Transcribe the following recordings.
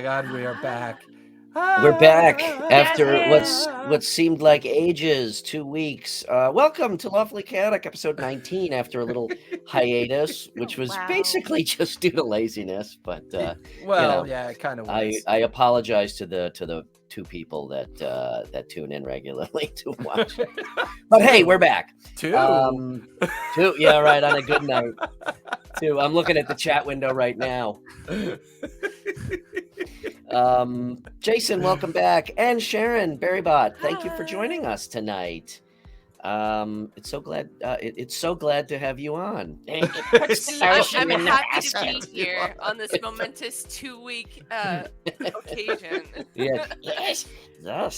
my God, we are back. We're back after Yes. what seemed like ages, 2 weeks. Welcome to Lawfully Chaotic, episode 19, after a little hiatus, which was Wow. basically just due to laziness. But Well, yeah, it kind of was. I apologize to the 2 people that tune in regularly to watch. But hey, we're back. Two. 2, yeah, right, on a good note. 2. I'm looking at the chat window right now. Jason, welcome back, and Sharon Berrybot, thank you for joining us tonight. It's so glad to have you on. I'm happy to be here on this momentous 2-week occasion. Yeah. Yes,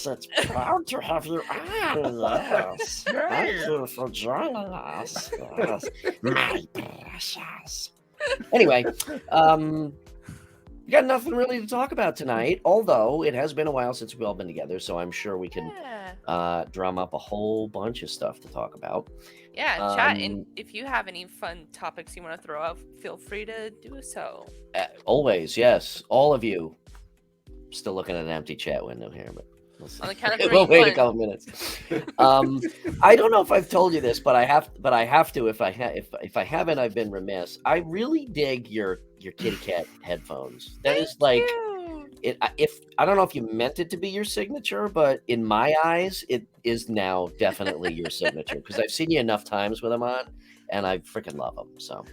it's proud to have you on. Yes. Thank you for joining us. Yes. My precious. Anyway, we got nothing really to talk about tonight, although it has been a while since we've all been together, so I'm sure we can drum up a whole bunch of stuff to talk about. Yeah, chat, and if you have any fun topics you want to throw out, feel free to do so. Always, yes. All of you. Still looking at an empty chat window here, but on the count of 3, we'll wait a couple minutes. I don't know if I've told you this, but I have to. If I haven't, I've been remiss. I really dig your kitty cat headphones. That is like it. If I don't know if you meant it to be your signature, but in my eyes, it is now definitely your signature because I've seen you enough times with them on, and I freaking love them. So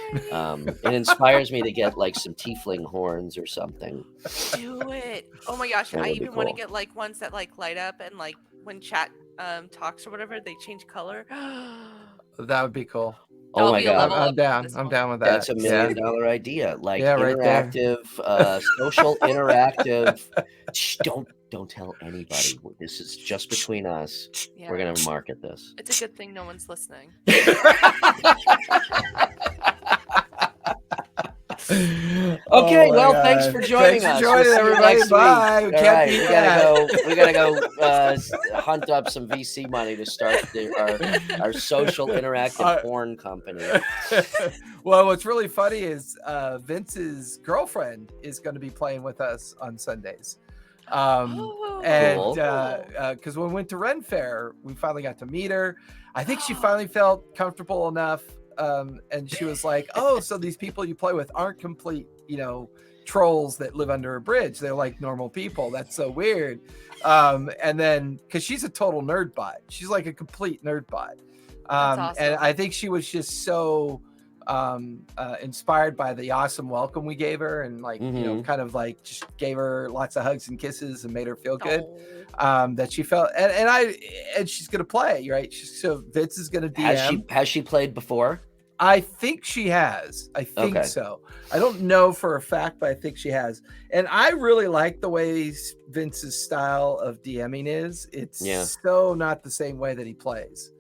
it inspires me to get like some tiefling horns or something. Do it. Oh my gosh, I even want to get like ones that like light up and like when chat talks or whatever, they change color. That would be cool. Oh my God, I'm down. I'm down with that. That's $1 million idea. Like interactive, social interactive. Shh, don't tell anybody. This is just between us. Yeah. We're gonna market this. It's a good thing no one's listening. Okay, well, thanks for joining us. Thanks for joining, everybody. Bye. All right, we gotta go hunt up some VC money to start our social interactive porn company. Well, what's really funny is Vince's girlfriend is going to be playing with us on Sundays. Because when we went to Ren Fair, we finally got to meet her. I think she finally felt comfortable enough. And she was like, "Oh, so these people you play with aren't complete, trolls that live under a bridge. They're like normal people. That's so weird." And then, because she's a total nerd bot, she's like a complete nerd bot. Awesome. And I think she was just so inspired by the awesome welcome we gave her, and like kind of like just gave her lots of hugs and kisses and made her feel good. That she felt, and she's gonna play, right? So Vince is gonna DM. Has she played before? I think she has. I think so. I don't know for a fact, but I think she has. And I really like the way Vince's style of DMing is. It's so not the same way that he plays.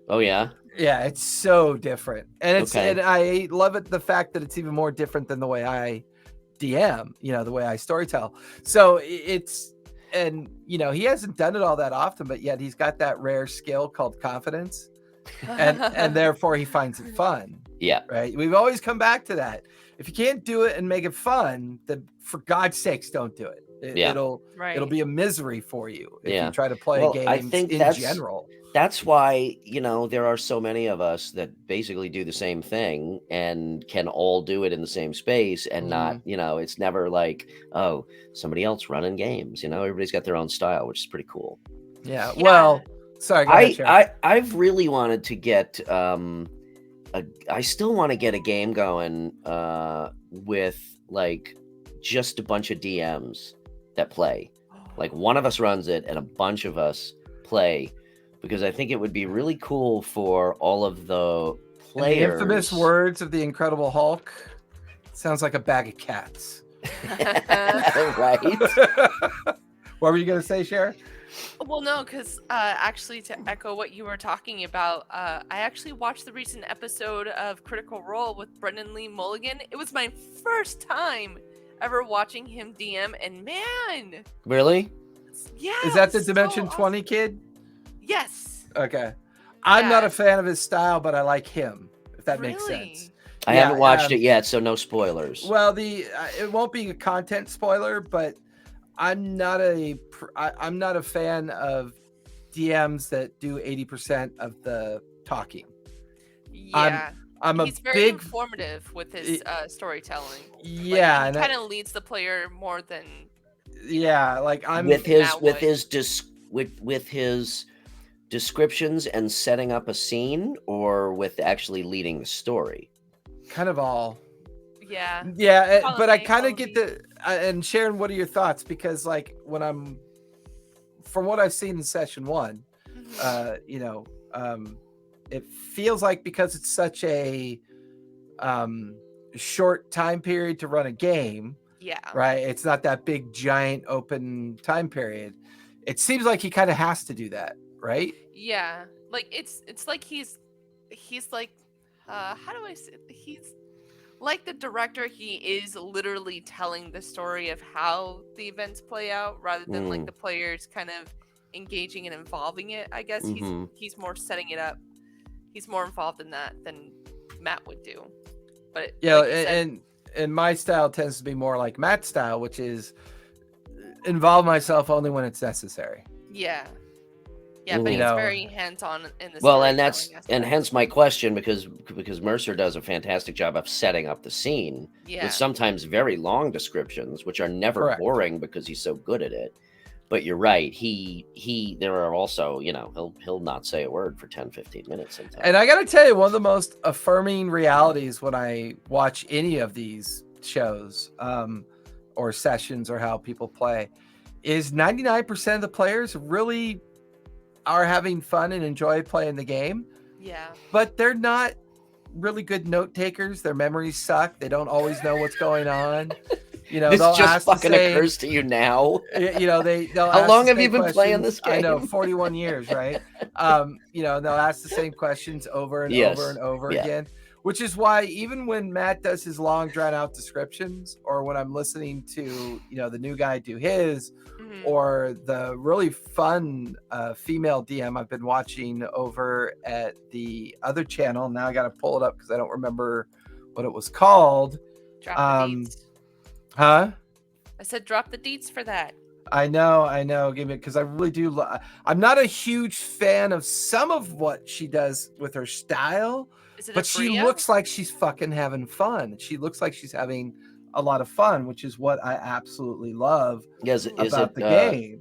Oh yeah. Yeah, it's so different, and and I love it. The fact that it's even more different than the way I DM. The way I storytell. So it's. And, he hasn't done it all that often, but yet he's got that rare skill called confidence. And therefore he finds it fun. Yeah. Right. We've always come back to that. If you can't do it and make it fun, then for God's sakes, don't do it. It'll be a misery for you if you try to play games in general. That's why, there are so many of us that basically do the same thing and can all do it in the same space and not, it's never like, oh, somebody else running games, everybody's got their own style, which is pretty cool. Yeah. Well, sorry. Go ahead, Sharon. I've really wanted to get, I still want to get a game going with like just a bunch of DMs that play. Like one of us runs it and a bunch of us play. Because I think it would be really cool for all of the players. The infamous words of the Incredible Hulk. Sounds like a bag of cats. Right? What were you going to say, Sharon? Well, no, because actually to echo what you were talking about, I actually watched the recent episode of Critical Role with Brendan Lee Mulligan. It was my first time ever watching him DM, and man. Really? Yeah. Is that the Dimension 20 kid? Yes. Okay. I'm not a fan of his style, but I like him, if that makes sense. I haven't watched it yet, so no spoilers. Well, it won't be a content spoiler, but I'm not a fan of DMs that do 80% of the talking. Yeah. I'm He's a very big informative with his storytelling. yeah, Like, he kind of leads the player more than like I'm with his descriptions and setting up a scene, or with actually leading the story. kind of all. Yeah. But I kind of get and Sharon, what are your thoughts? Because like from what I've seen in session 1, it feels like because it's such a short time period to run a game, right? It's not that big giant open time period. It seems like he kind of has to do that, right? Yeah, like it's like he's like how do I say, he's like the director. He is literally telling the story of how the events play out, rather than like the players kind of engaging and involving it. I guess he's more setting it up. He's more involved in that than Matt would do. But yeah, like and my style tends to be more like Matt's style, which is involve myself only when it's necessary. Yeah, but he's very hands-on in this. Well, and hence my question, because Mercer does a fantastic job of setting up the scene with sometimes very long descriptions, which are never boring because he's so good at it. But you're right. There are also, he'll not say a word for 10, 15 minutes sometimes. And I got to tell you, one of the most affirming realities when I watch any of these shows or sessions or how people play is 99% of the players really are having fun and enjoy playing the game. Yeah. But they're not really good note takers. Their memories suck. They don't always know what's going on. This just fucking occurs to you now. They'll how long have you been playing this game? I know, 41 years, right? They'll ask the same questions over and over and over again, which is why even when Matt does his long drawn out descriptions, or when I'm listening to, the new guy do his, or the really fun female DM I've been watching over at the other channel. Now I got to pull it up because I don't remember what it was called. Drop the deets. Huh? I said drop the deets for that. I know. Give me, because I really do. I'm not a huge fan of some of what she does with her style, but she looks like she's fucking having fun. She looks like she's having a lot of fun, which is what I absolutely love about the game.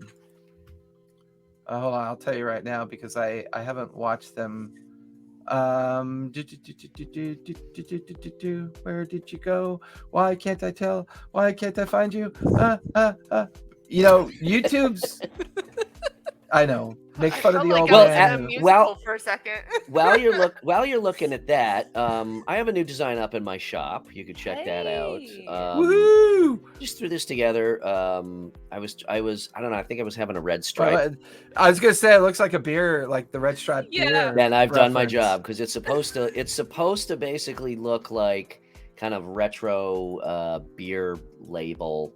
Hold on, I'll tell you right now because I haven't watched them. Where did you go? Why can't I tell? Why can't I find you? YouTube's. I know. Make fun of the old man. For a second. while you're looking at that, I have a new design up in my shop. You could check that out. Woo! Just threw this together. I don't know. I think I was having a red stripe. I was gonna say it looks like a beer, like the red stripe beer. And I've done my job because it's supposed to basically look like kind of retro beer label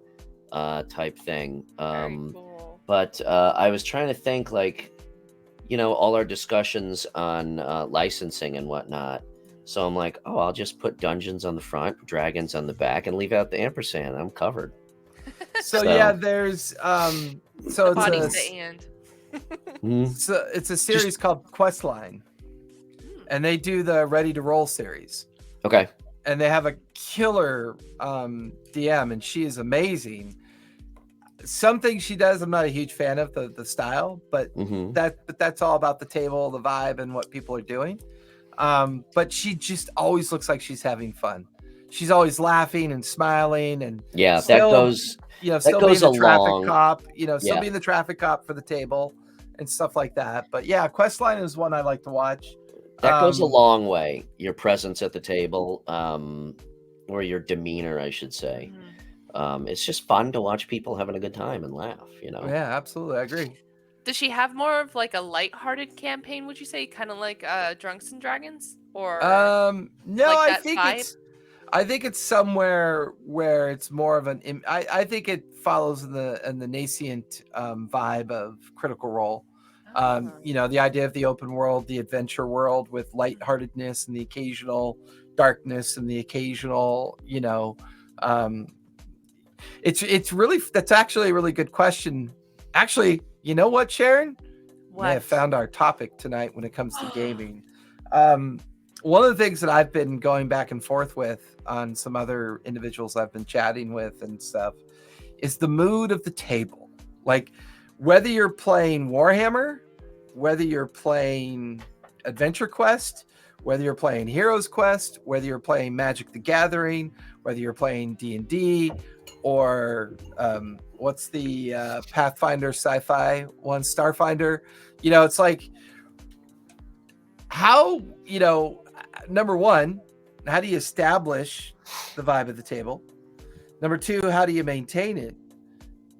type thing. Very cool. But I was trying to think, like, all our discussions on licensing and whatnot. So I'm like, I'll just put dungeons on the front, dragons on the back, and leave out the ampersand. I'm covered. So there's so it's a series called Questline, and they do the Ready to Roll series. Okay. And they have a killer DM, and she is amazing. Some things she does, I'm not a huge fan of the style, but that's all about the table, the vibe, and what people are doing. But she just always looks like she's having fun. She's always laughing and smiling, and that goes. Still being the traffic cop. Still being the traffic cop for the table and stuff like that. But yeah, Questline is one I like to watch. That goes a long way. Your presence at the table, or your demeanor, I should say. It's just fun to watch people having a good time and laugh, Yeah, absolutely. I agree. Does she have more of like a lighthearted campaign, would you say? Kind of like Drunks and Dragons? Or no, like I think it's somewhere where it's more of an I think it follows in the nascent vibe of Critical Role. The idea of the open world, the adventure world with lightheartedness and the occasional darkness and the occasional, it's really, that's actually a really good question. Actually, you know what, Sharon? What? May have found our topic tonight when it comes to gaming. One of the things that I've been going back and forth with on some other individuals I've been chatting with and stuff is the mood of the table. Like, whether you're playing Warhammer, whether you're playing Adventure Quest, whether you're playing Heroes Quest, whether you're playing Magic the Gathering, whether you're playing D&D, or what's the Pathfinder sci-fi one, Starfinder, it's like, how, number one, how do you establish the vibe of the table? Number two, how do you maintain it?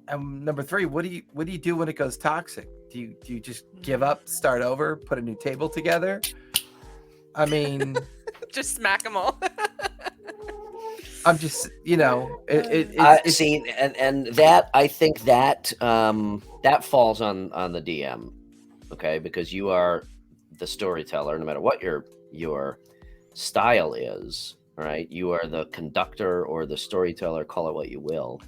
And number three, what do you do when it goes toxic? Do you just give up, start over, put a new table together? I mean, just smack them all. I'm just, see, and that, I think that that falls on the DM, okay? Because you are the storyteller, no matter what your style is, right? You are the conductor or the storyteller, call it what you will.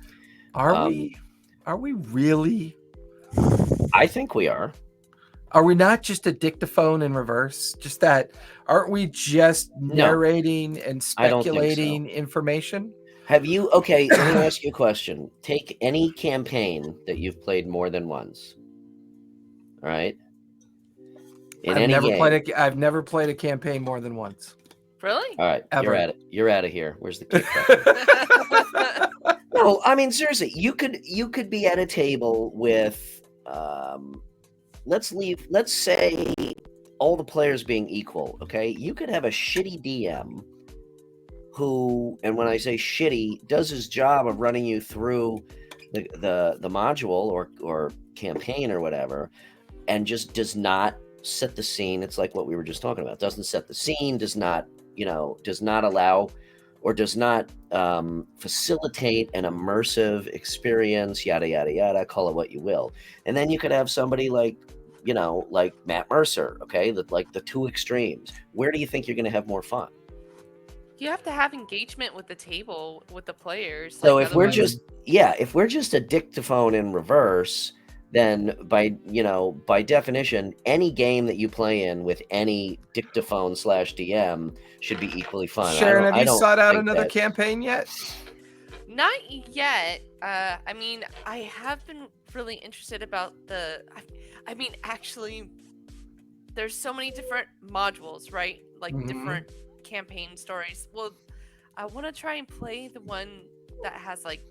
Are we really? I think we are. Are we not just a dictaphone in reverse? Just that, aren't we just narrating and speculating information? Have you, okay, let me ask you a question. Take any campaign that you've played more than once. All right? I've never played a campaign more than once. Really? All right, Ever. You're out of here. Where's the kid? No, I mean, seriously, you could be at a table with, let's say all the players being equal, okay? You could have a shitty DM who, and when I say shitty, does his job of running you through the module or campaign or whatever, and just does not set the scene. It's like what we were just talking about. Doesn't set the scene, does not allow or does not facilitate an immersive experience, yada, yada, yada, call it what you will. And then you could have somebody like Matt Mercer, okay? Like the two extremes. Where do you think you're going to have more fun? You have to have engagement with the table, with the players. So if we're just a dictaphone in reverse, then by definition, any game that you play in with any dictaphone / DM should be equally fun. Sharon, have you sought out another campaign yet? Not yet. I mean, I have been really interested about actually, there's so many different modules, right? Like different campaign stories. Well, I want to try and play the one that has like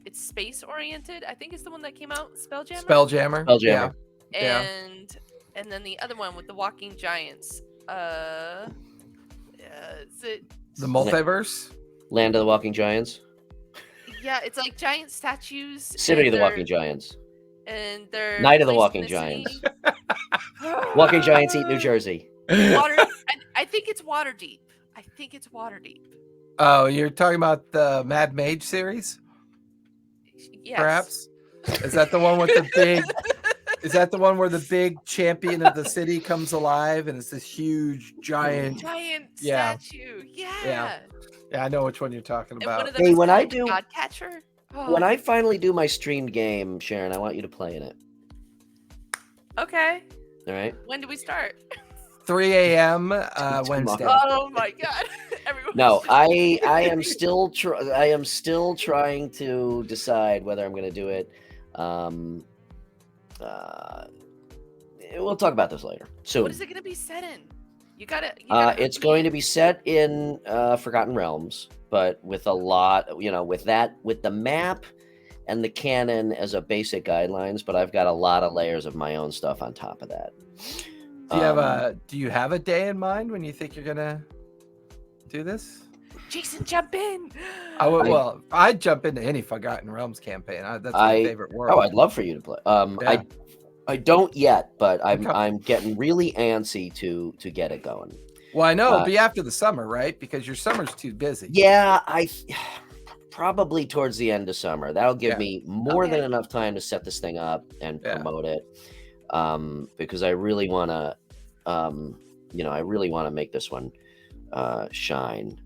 it's space oriented. I think it's the one that came out, Spelljammer. Yeah. And then the other one with the walking giants. Is it the multiverse? Land of the Walking Giants? Yeah, it's like giant statues. City of the Walking Giants. And they're Night of the Walking Giants. Walking Giants eat New Jersey. I think it's Waterdeep. Oh, you're talking about the Mad Mage series? Yes. Perhaps? Is that the one with the big is that the one where the big champion of the city comes alive and it's this huge giant statue? Yeah. Yeah, I know which one you're talking about. Hey, when I do Godcatcher? When I finally do my streamed game, Sharon, I want you to play in it. Okay. All right. When do we start? 3 a.m. Wednesday. Oh my God! No, I am still trying to decide whether I'm going to do it. We'll talk about this later. Soon. What is it going to be set in? You gotta it's going to be set in Forgotten Realms, but with a lot, with the map and the canon as a basic guidelines. But I've got a lot of layers of my own stuff on top of that. Do you have a day in mind when you think you're gonna do this? Jason, jump in. I'd jump into any Forgotten Realms campaign. That's my favorite world. Oh, I'd love for you to play. I don't yet, but I'm getting really antsy to get it going. Well, I know it'll be after the summer, right? Because your summer's too busy. Yeah, probably towards the end of summer. That'll give me more than enough time to set this thing up and promote it. Because I really want to, I really want to make this one shine.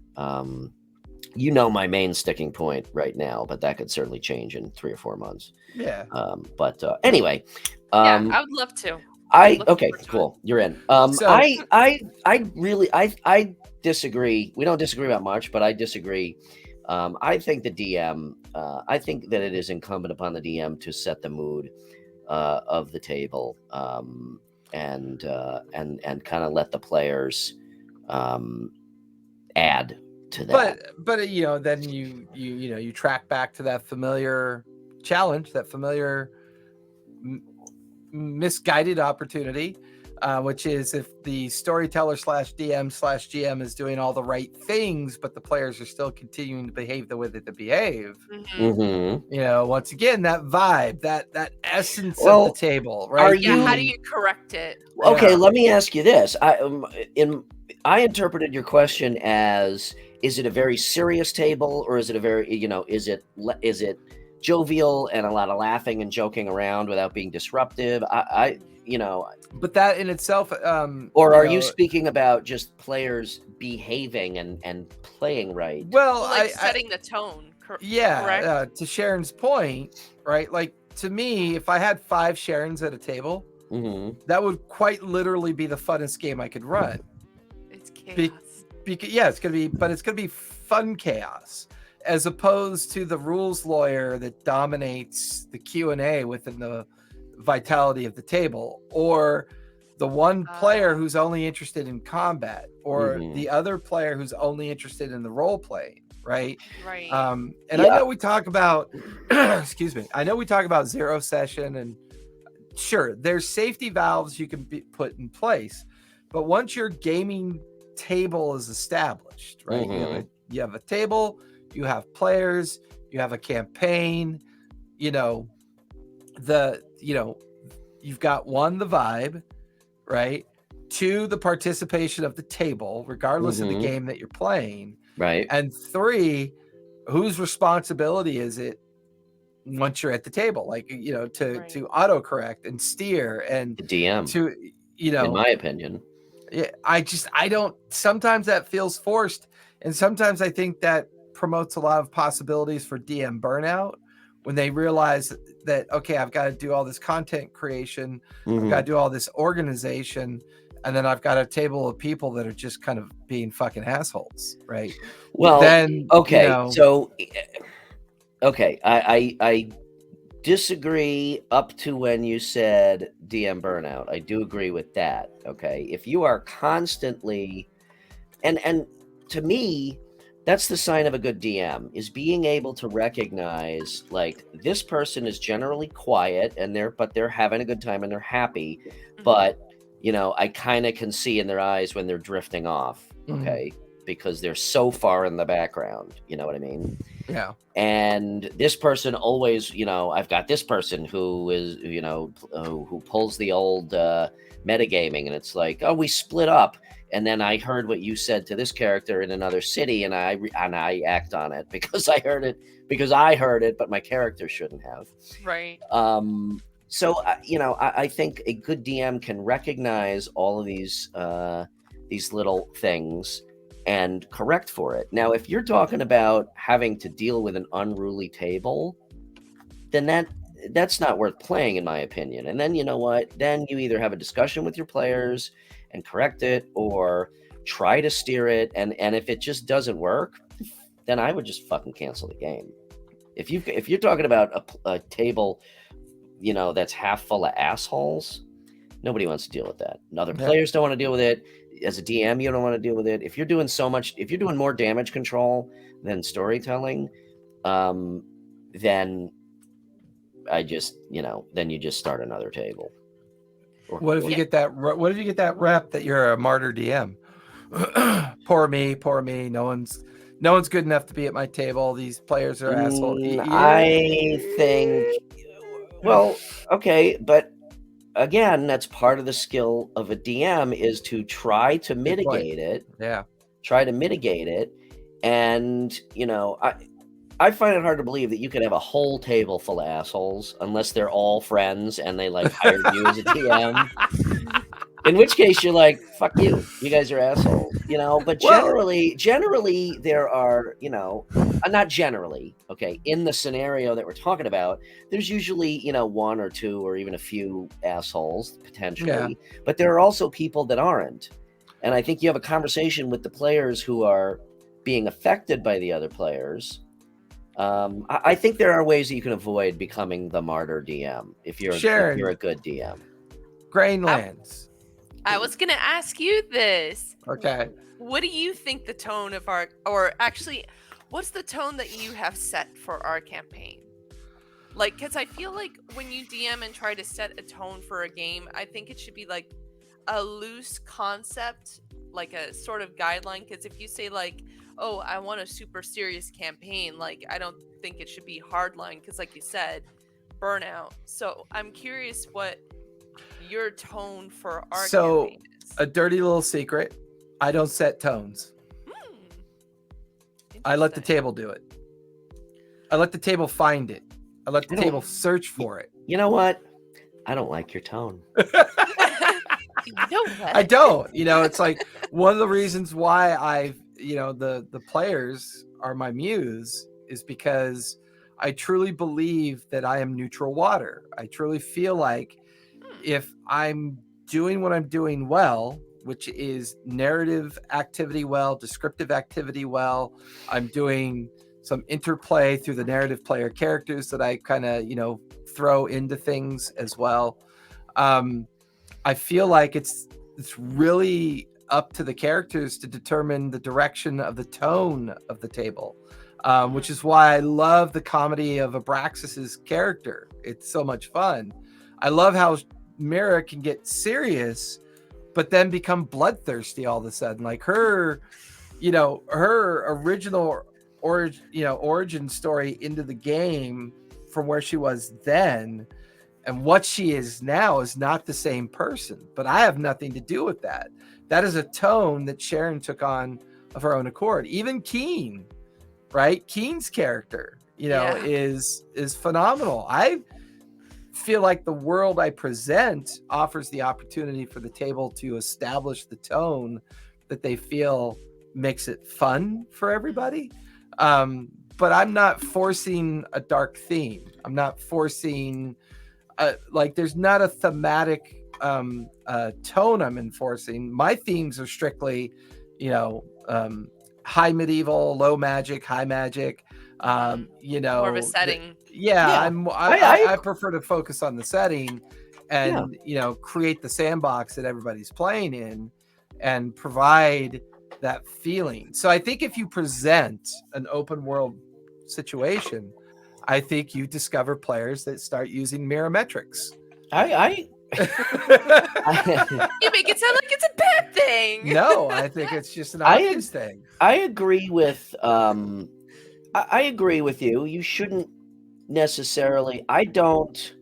You know my main sticking point right now, but that could certainly change in 3 or 4 months. Yeah. But anyway, Yeah, um, I would love to. I'd look okay, forward to it. cool. You're in. So- I really I disagree. We don't disagree about much, but I disagree. I think the DM. I think that it is incumbent upon the DM to set the mood of the table, and kind of let the players add to that. But you know, then you track back to that familiar challenge, that familiar misguided opportunity, which is if the storyteller /DM/GM is doing all the right things, but the players are still continuing to behave the way that they behave. Mm-hmm. You know, once again, that vibe, that essence Well, of the table, right? Yeah, how do you correct it? Okay, Yeah. let me ask you this. I interpreted your question as: is it a very serious table, or is it a very, is it jovial and a lot of laughing and joking around without being disruptive? But that in itself, or are you speaking about just players behaving and playing right? Well, Like setting the tone. Correct? To Sharon's point, right? Like, to me, if I had 5 Sharons at a table, Mm-hmm. that would quite literally be the funnest game I could run. It's chaos. It's gonna be fun chaos, as opposed to the rules lawyer that dominates the Q&A within the vitality of the table, or the one player who's only interested in combat, or the other player who's only interested in the role playing, right? Right. And I know we talk about excuse me, I know we talk about zero session, and sure, there's safety valves you can put in place, but once your gaming table is established, right? You have a table, you have players, you have a campaign, you've got 1, the vibe, right? 2, the participation of the table, regardless of the game that you're playing, right? And 3, whose responsibility is it once you're at the table, like, to autocorrect and steer, and the DM, to, in my opinion. Yeah, I don't, sometimes that feels forced, and sometimes I think that promotes a lot of possibilities for DM burnout when they realize that, okay, I've got to do all this content creation, I've got to do all this organization, and then I've got a table of people that are just kind of being fucking assholes, right? Well, then I disagree up to when you said DM burnout. I do agree with that. Okay, if you are constantly, and to me, that's the sign of a good DM, is being able to recognize, like, this person is generally quiet and they're having a good time and they're happy, but I kind of can see in their eyes when they're drifting off. Okay, because they're so far in the background. You know what I mean? Yeah. And this person always, I've got this person who is, who pulls the old metagaming, and it's like, oh, we split up, and then I heard what you said to this character in another city, and I act on it because I heard it, but my character shouldn't have. Right. So I think a good DM can recognize all of these little things and correct for it. Now, if you're talking about having to deal with an unruly table, then that's not worth playing, in my opinion. And then, you know what? Then you either have a discussion with your players and correct it, or try to steer it. And if it just doesn't work, then I would just fucking cancel the game. If you're talking about a table, that's half full of assholes, nobody wants to deal with that. Other players don't want to deal with it. As a DM, you don't want to deal with it. If you're doing more damage control than storytelling, then I just, then you just start another table. What if you get that rep that you're a martyr DM? Poor me. No one's good enough to be at my table. These players are assholes. I think, well, okay, but again, that's part of the skill of a DM, is to try to mitigate it. Yeah. Try to mitigate it. And, I find it hard to believe that you could have a whole table full of assholes unless they're all friends and they hired you as a DM. In which case you're like, fuck you. You guys are assholes. But Well- generally there are, not generally, okay, in the scenario that we're talking about, there's usually, one or two or even a few assholes potentially, but there are also people that aren't. And I think you have a conversation with the players who are being affected by the other players. I think there are ways that you can avoid becoming the martyr DM if you're a good DM. Grainlands. I was gonna ask you this. Okay. What do you think the tone of or actually, what's the tone that you have set for our campaign? Like, because I feel like when you DM and try to set a tone for a game, I think it should be like a loose concept, like a sort of guideline. Because if you say like, oh, I want a super serious campaign, like I don't think it should be hardline because, like you said, burnout. So I'm curious what your tone for our campaign is. A dirty little secret: I don't set tones. I let the table do it. I let the table find it. I let the table search for it. You know what? I don't like your tone. You know what? I don't. It's like one of the reasons why the players are my muse is because I truly believe that I am neutral water. I truly feel like if I'm doing what I'm doing well, which is narrative activity well, descriptive activity well, I'm doing some interplay through the narrative player characters that I kind of, throw into things as well. I feel like it's really up to the characters to determine the direction of the tone of the table, which is why I love the comedy of Abraxas's character. It's so much fun. I love how Mira can get serious, but then become bloodthirsty all of a sudden. Like her original origin story into the game from where she was then and what she is now is not the same person, but I have nothing to do with that. That is a tone that Sharon took on of her own accord. Even Keen, right? Keen's character, is phenomenal. I feel like the world I present offers the opportunity for the table to establish the tone that they feel makes it fun for everybody. But I'm not forcing a dark theme. I'm not forcing there's not a thematic tone I'm enforcing. My themes are strictly, high medieval, low magic, high magic. More of a setting. I prefer to focus on the setting and create the sandbox that everybody's playing in and provide that feeling. So I think if you present an open world situation, I think you discover players that start using mirrormetrics. I You make it sound like it's a bad thing. No, I think it's just an obvious thing. I agree with I agree with you. You shouldn't necessarily. I don't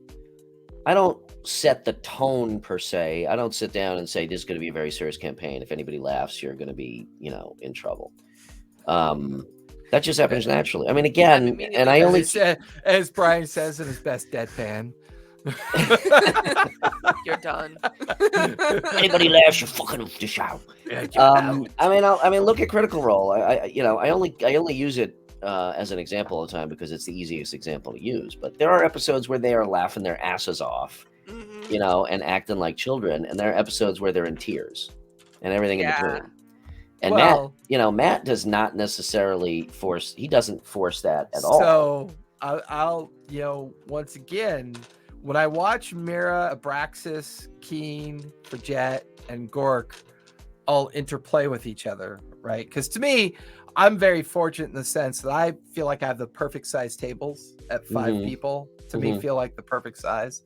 set the tone per se. I don't sit down and say this is going to be a very serious campaign. If anybody laughs, you're going to be, in trouble. That just happens naturally. I mean, again, and I only as Brian says in his best deadpan. You're done. Anybody laughs, you fucking dish out. I mean, look at Critical Role. I only use it as an example all the time because it's the easiest example to use. But there are episodes where they are laughing their asses off, and acting like children, and there are episodes where they're in tears and everything in between. And Matt does not necessarily force. He doesn't force that at all. So I'll once again, when I watch Mira, Abraxas, Keen, Brigitte, and Gork all interplay with each other, right? Because to me, I'm very fortunate in the sense that I feel like I have the perfect size tables at 5 people. To me, feel like the perfect size.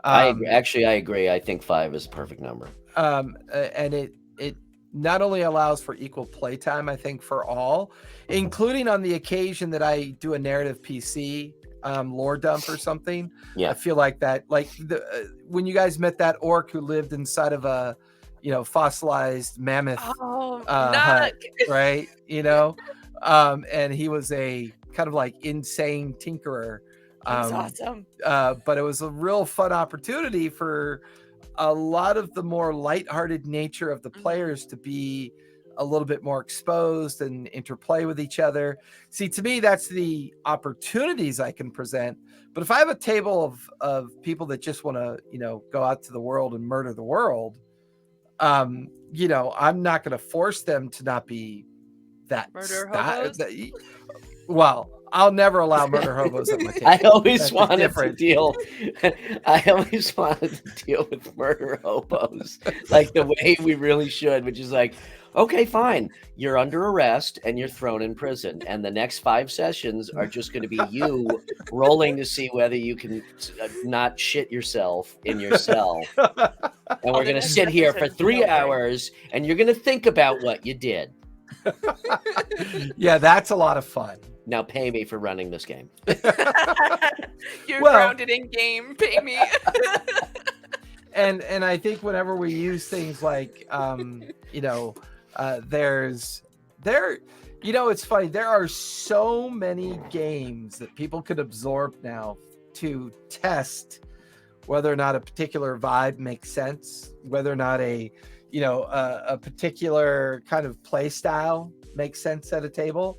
I agree. I think 5 is a perfect number. And it not only allows for equal playtime, I think, for all, including on the occasion that I do a narrative PC lore dump or something. Yeah, I feel like that, when you guys met that orc who lived inside of a fossilized mammoth hut, right? And he was a kind of like insane tinkerer. That's awesome. But it was a real fun opportunity for a lot of the more lighthearted nature of the players to be a little bit more exposed and interplay with each other. See, to me, that's the opportunities I can present. But if I have a table of people that just want to, go out to the world and murder the world, I'm not going to force them to not be that. Murder hobos? Well, I'll never allow murder hobos at my table. I always wanted to deal with murder hobos like the way we really should, which is like, okay, fine. You're under arrest and you're thrown in prison. And the next 5 sessions are just going to be you rolling to see whether you can not shit yourself in your cell. And we're going to sit here for 3 hours and you're going to think about what you did. Yeah, that's a lot of fun. Now pay me for running this game. You're grounded in game. Pay me. And I think whenever we use things like, it's funny. There are so many games that people could absorb now to test whether or not a particular vibe makes sense, whether or not a particular kind of play style makes sense at a table,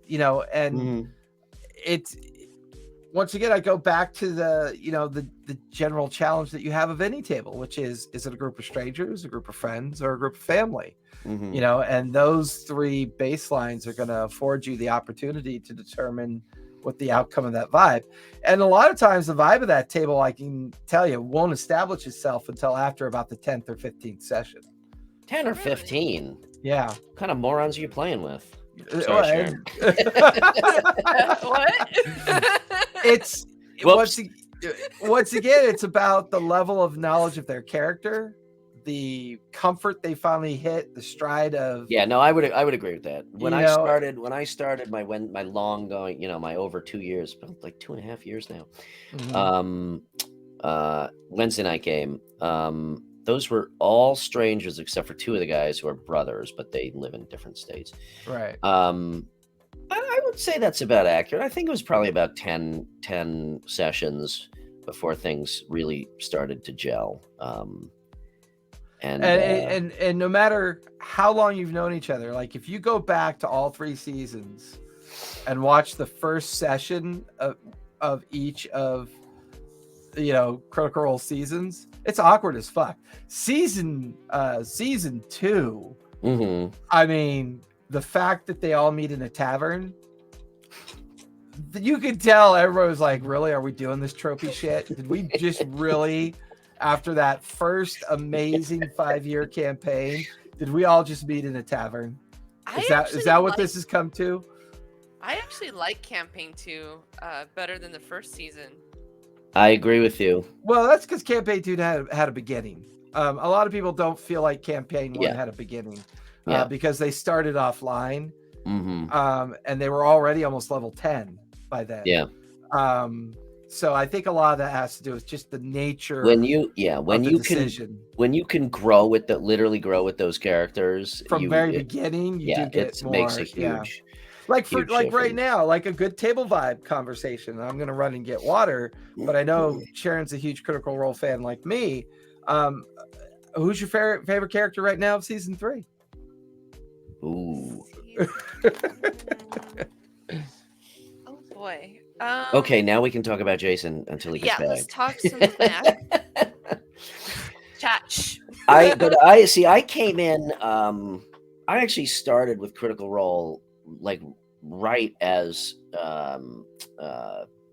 and it's, once again, I go back to the general challenge that you have of any table, which is it a group of strangers, a group of friends, or a group of family? And those 3 baselines are going to afford you the opportunity to determine what the outcome of that vibe. And a lot of times the vibe of that table, I can tell you, won't establish itself until after about the 10th or 15th session. 10 or 15? Yeah. What kind of morons are you playing with? Sorry, Sharon. What? It's once again, it's about the level of knowledge of their character, the comfort they finally hit, the stride of. Yeah, no, I would agree with that. When I started my long going, my over 2 years, like 2.5 years now. Wednesday night game. Those were all strangers except for 2 of the guys who are brothers, but they live in different states. Right. I would say that's about accurate. I think it was probably about 10 sessions before things really started to gel. And no matter how long you've known each other, like if you go back to all 3 seasons and watch the first session of each of Critical Role seasons, it's awkward as fuck. Season 2, I mean, the fact that they all meet in a tavern, you could tell everyone was like, really, are we doing this tropey shit? Did we just really, after that first amazing 5-year campaign, did we all just meet in a tavern? Is that what this has come to? I actually like campaign 2 better than the first season. I agree with you. Well, that's because campaign 2 had a beginning. A lot of people don't feel like campaign 1 had a beginning because they started offline, and they were already almost level 10 by then. Yeah. So I think a lot of that has to do with just the nature when you can grow with literally grow with those characters from beginning. You do get more. Makes a huge. Like right now, like a good table vibe conversation. I'm gonna run and get water, but I know Sharon's a huge Critical Role fan like me. Who's your favorite character right now of season 3? Ooh. Oh boy. Okay, now we can talk about Jason until he gets back. Yeah, let's talk some smack. Chat. I came in. I actually started with Critical Role like right as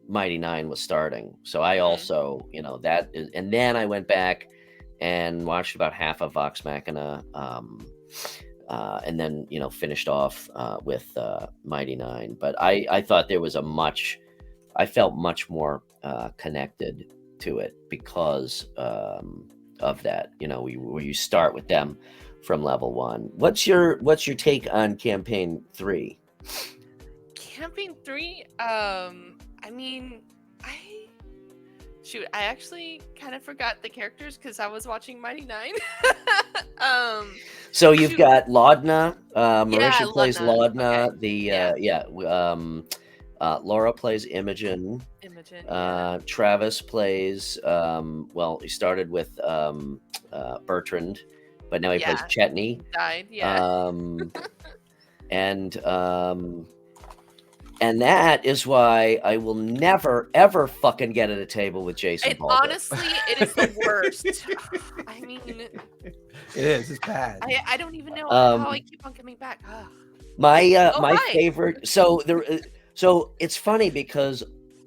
Mighty Nine was starting. So I also, and then I went back and watched about half of Vox Machina, and then finished off with Mighty Nine. But I thought there was I felt much more connected to it because of that. Where you start with them from level 1. What's your take on campaign 3? Campaign 3, I mean, I actually kind of forgot the characters because I was watching Mighty Nine. So you've got Laudna, Marisha plays Laudna, okay. Laura plays Imogen. Imogen. Yeah. Travis plays. Well, he started with Bertrand, but now he plays Yeah. Chetney. Died. Yeah. And that is why I will never ever fucking get at a table with Jason And Baldwin. honestly, it is the worst. I mean, It is. It's bad. I don't even know how I keep on coming back. Ugh. My my right. favorite. So it's funny because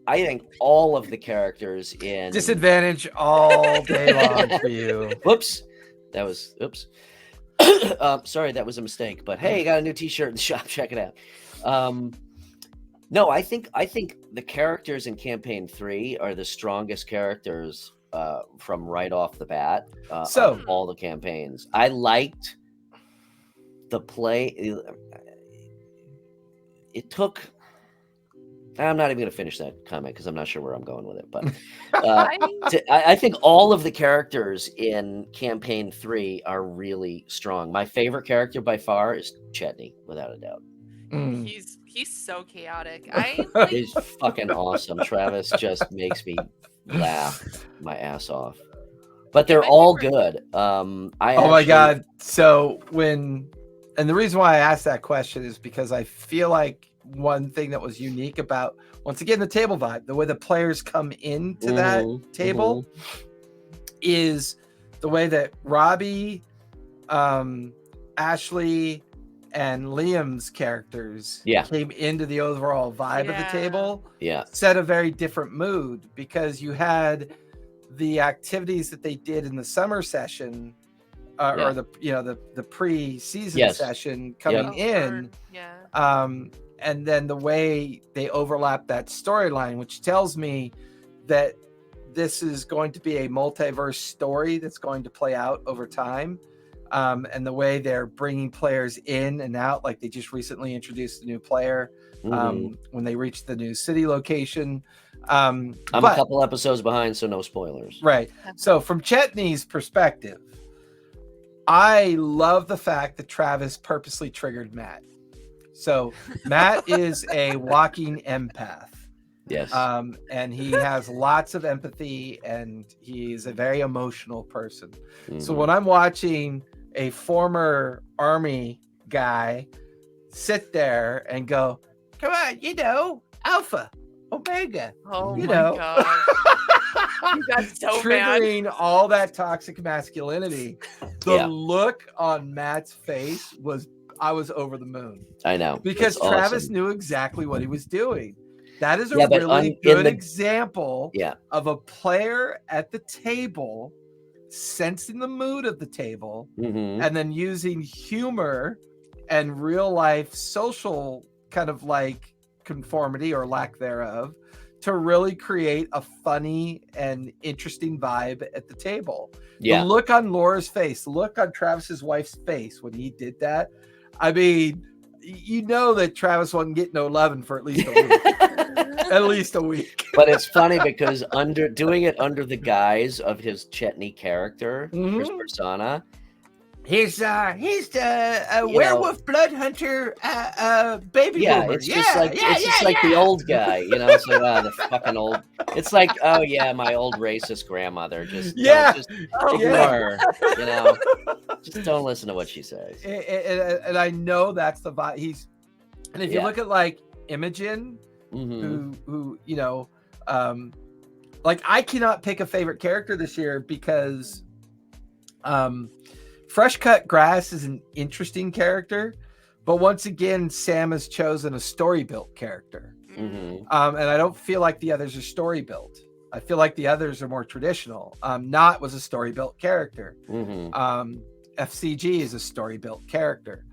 I think all of the characters in Disadvantage all day long for you. Whoops, that was oops. Sorry, that was a mistake. But hey, got a new T-shirt in the shop. Check it out. No, I think the characters in campaign 3 are the strongest characters from right off the bat. Of all the campaigns, I liked the play. It took. I'm not even going to finish that comment because I'm not sure where I'm going with it. But I think all of the characters in campaign 3 are really strong. My favorite character by far is Chetney, without a doubt. He's so chaotic. He's fucking awesome. Travis just makes me laugh my ass off. But they're all good. My god! So and the reason why I asked that question is because I feel like one thing that was unique about, once again, the table vibe, the way the players come into that table, is the way that Robbie, Ashley, and Liam's characters came into the overall vibe of the table. Set a very different mood, because you had the activities that they did in the summer session, or the pre-season session coming in, and then the way they overlap that storyline, which tells me that this is going to be a multiverse story that's going to play out over time. And the way they're bringing players in and out, like they just recently introduced a new player when they reached the new city location. I'm a couple episodes behind, so no spoilers. Right. So from Chetney's perspective, I love the fact that Travis purposely triggered Matt. So Matt is a walking empath. Yes. And he has lots of empathy, and he's a very emotional person. So when I'm watching a former Army guy sit there and go, come on, Alpha, Omega, God. You got so triggering mad. all that toxic masculinity. The look on Matt's face I was over the moon. I know. Because Travis knew exactly what he was doing. That is a really good example of a player at the table sensing the mood of the table, and then using humor and real life social kind of like conformity or lack thereof to really create a funny and interesting vibe at the table. The look on Laura's face, the look on Travis's wife's face when he did that, I mean, that Travis wasn't getting no loving for at least a week. At least a week. But it's funny because doing it under the guise of his Chetney character, his persona. He's the werewolf blood hunter baby boomer. It's just like the old guy, It's like the fucking old. It's like my old racist grandmother. Just ignore her, Just don't listen to what she says. And I know that's the vibe. And if you look at like Imogen, who like I cannot pick a favorite character this year because Fresh Cut Grass is an interesting character, but once again, Sam has chosen a story-built character. And I don't feel like the others are story-built. I feel like the others are more traditional. Knot was a story-built character. FCG is a story-built character.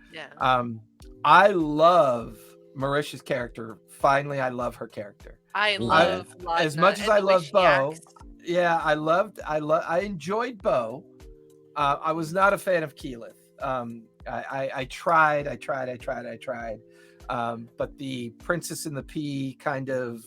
I love Marisha's character. Finally, I love her character. I love as much as I love Bo. Yeah, I enjoyed Bo. I was not a fan of Keyleth. I tried. But the Princess and the Pea kind of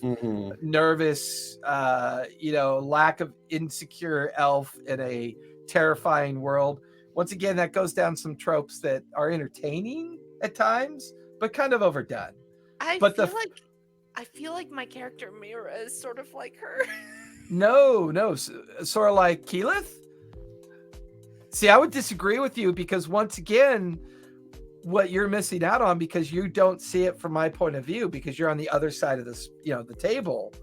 nervous, lack of insecure elf in a terrifying world. Once again, that goes down some tropes that are entertaining at times, but kind of overdone. I feel like I feel like my character Mira is sort of like her. No, sort of like Keyleth. See, I would disagree with you because once again, what you're missing out on because you don't see it from my point of view because you're on the other side of this, the table.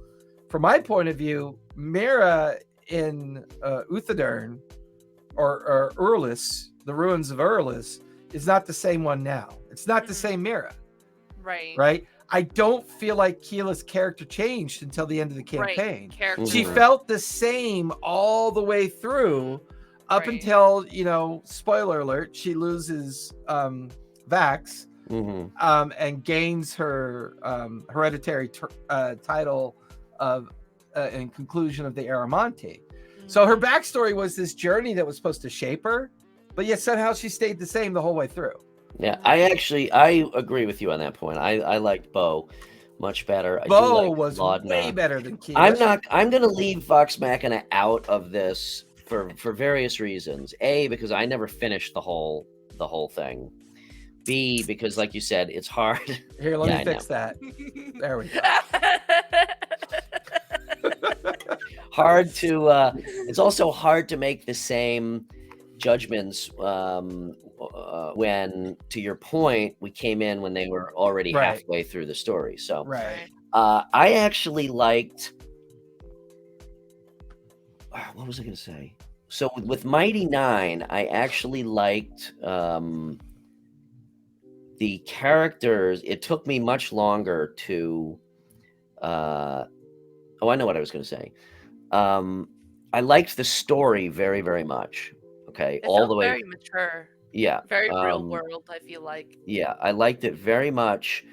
From my point of view, Mira in Uthadern or Urlis, the ruins of Urlis, is not the same one now. It's not the same Mira. Right? I don't feel like Keyleth's character changed until the end of the campaign. She felt the same all the way through up until, spoiler alert, she loses Vax and gains her hereditary title of in conclusion of the Aramonte. So her backstory was this journey that was supposed to shape her, but yet somehow she stayed the same the whole way through. Yeah, I agree with you on that point. I liked Bo much better. Bo was way better than Keyleth. I'm gonna leave Vox Machina out of this for various reasons. A, because I never finished the whole thing. B, because like you said, it's hard. Here, let me fix that. There we go. Hard to it's also hard to make the same judgments when, to your point, we came in when they were already halfway through the story. So I actually liked what was I gonna say? So with Mighty Nine, I actually liked the characters. It took me much longer to I know what I was gonna say. I liked the story very, very much. Okay, it all the way. Very mature. Yeah. Very real world. I feel like. Yeah, I liked it very much.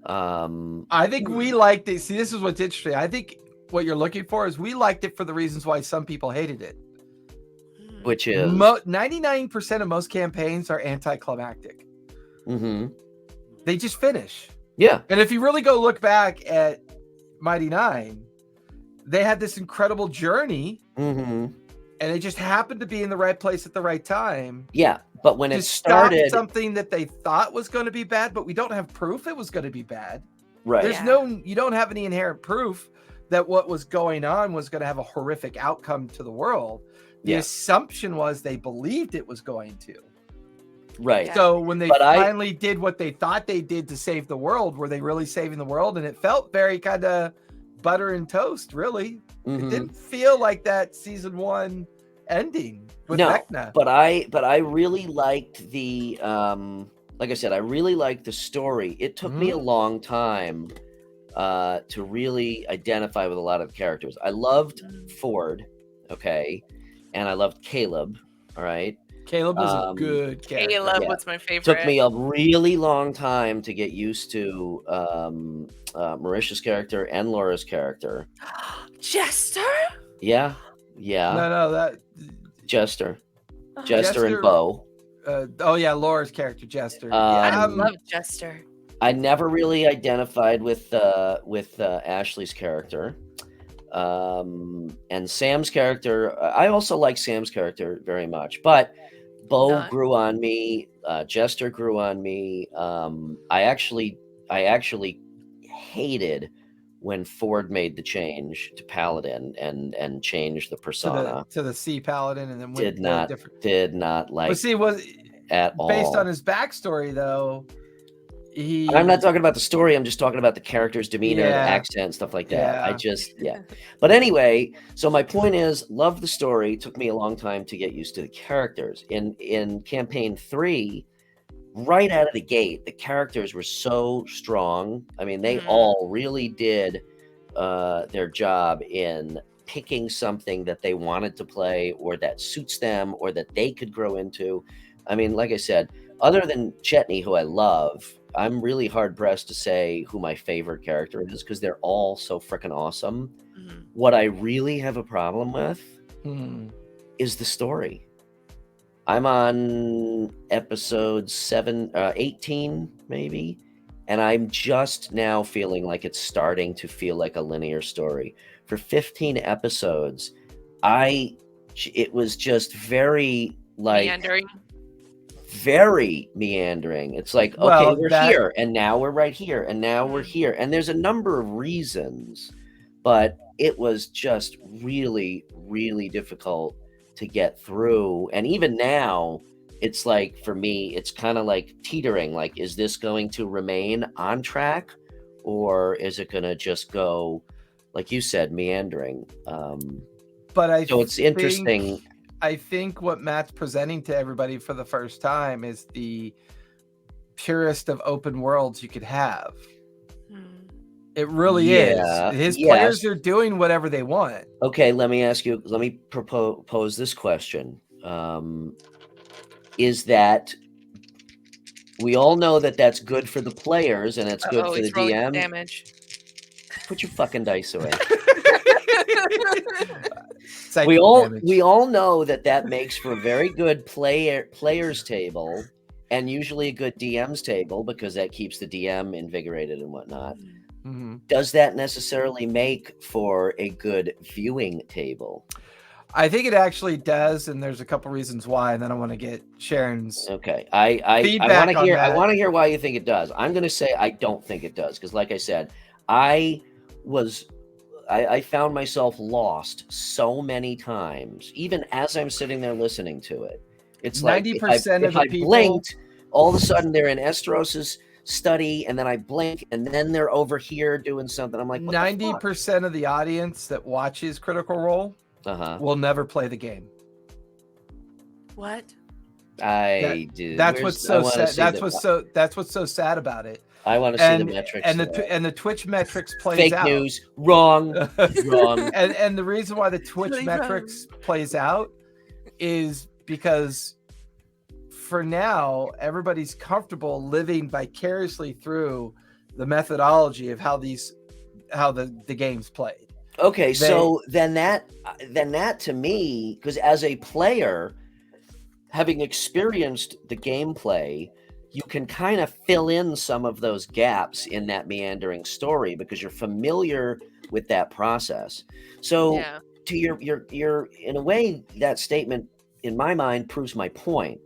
I think we liked it. See, this is what's interesting. I think what you're looking for is we liked it for the reasons why some people hated it. Which is 99% of most campaigns are anticlimactic. They just finish. Yeah. And if you really go look back at Mighty Nine, they had this incredible journey, and it just happened to be in the right place at the right time. Yeah, but when it started, something that they thought was going to be bad, but we don't have proof it was going to be bad. Right. There's you don't have any inherent proof that what was going on was going to have a horrific outcome to the world. The assumption was they believed it was going to. Right. So when they finally did what they thought they did to save the world, were they really saving the world? And it felt very kind of butter and toast, really. It didn't feel like that season 1 ending with Vecna. But I really liked the like I said, I really liked the story. It took me a long time to really identify with a lot of the characters. I loved Ford, okay, and I loved Caleb, all right. Caleb was a good character. Caleb was my favorite. Took me a really long time to get used to Marisha's character and Laura's character. Jester? Yeah. No, that Jester and Bo. Laura's character, Jester. I love Jester. I never really identified with Ashley's character. And Sam's character, I also like Sam's character very much, but Bo grew on me. Jester grew on me. I actually hated when Ford made the change to Paladin and changed the persona to the Sea Paladin, and then did not like. But see, was at all based on his backstory though. I'm not talking about the story. I'm just talking about the character's demeanor, the accent, stuff like that. But anyway, so my point is, love the story. Took me a long time to get used to the characters. In campaign 3, right out of the gate, the characters were so strong. I mean, they all really did their job in picking something that they wanted to play, or that suits them, or that they could grow into. I mean, like I said, other than Chetney, who I love, I'm really hard pressed to say who my favorite character is, because they're all so freaking awesome. What I really have a problem with is the story. I'm on episode 18 maybe, and I'm just now feeling like it's starting to feel like a linear story. For 15 episodes, it was just very like meandering. very meandering. It's like, okay, Well, we're here, and now we're right here, and now we're here. And there's a number of reasons, but it was just really, really difficult to get through. And even now, it's like, for me, it's kind of like teetering. Like, is this going to remain on track, or is it going to just go, like you said, meandering? But So it's interesting. I think what Matt's presenting to everybody for the first time is the purest of open worlds you could have. It really is. His players are doing whatever they want. Okay, let me propose this question. Is that, we all know that that's good for the players and it's good for the DM. Damage. Put your fucking dice away. Psychic damage. We all know that makes for a very good players table, and usually a good DM's table, because that keeps the DM invigorated and whatnot. Mm-hmm. Does that necessarily make for a good viewing table? I think it actually does, and there's a couple reasons why, and then I want to get Sharon's okay. I feedback want to hear. on that. I want to hear why you think it does. I'm going to say I don't think it does, because, like I said, I found myself lost so many times, even as I'm sitting there listening to it. It's like 90% if I blinked, all of a sudden they're in Estros's study, and then I blink, and then they're over here doing something. I'm like, what 90% of the audience that watches Critical Role will never play the game. What? I do. That's what's so sad. That's what's so sad about it. I want to see the metrics. And the Twitch metrics plays fake out. News. Wrong. Wrong. And the reason why the Twitch metrics plays out is because for now everybody's comfortable living vicariously through the methodology of how the game's played. Okay, so then that to me, because as a player, having experienced the gameplay, you can kind of fill in some of those gaps in that meandering story because you're familiar with that process. So to your in a way, that statement in my mind proves my point,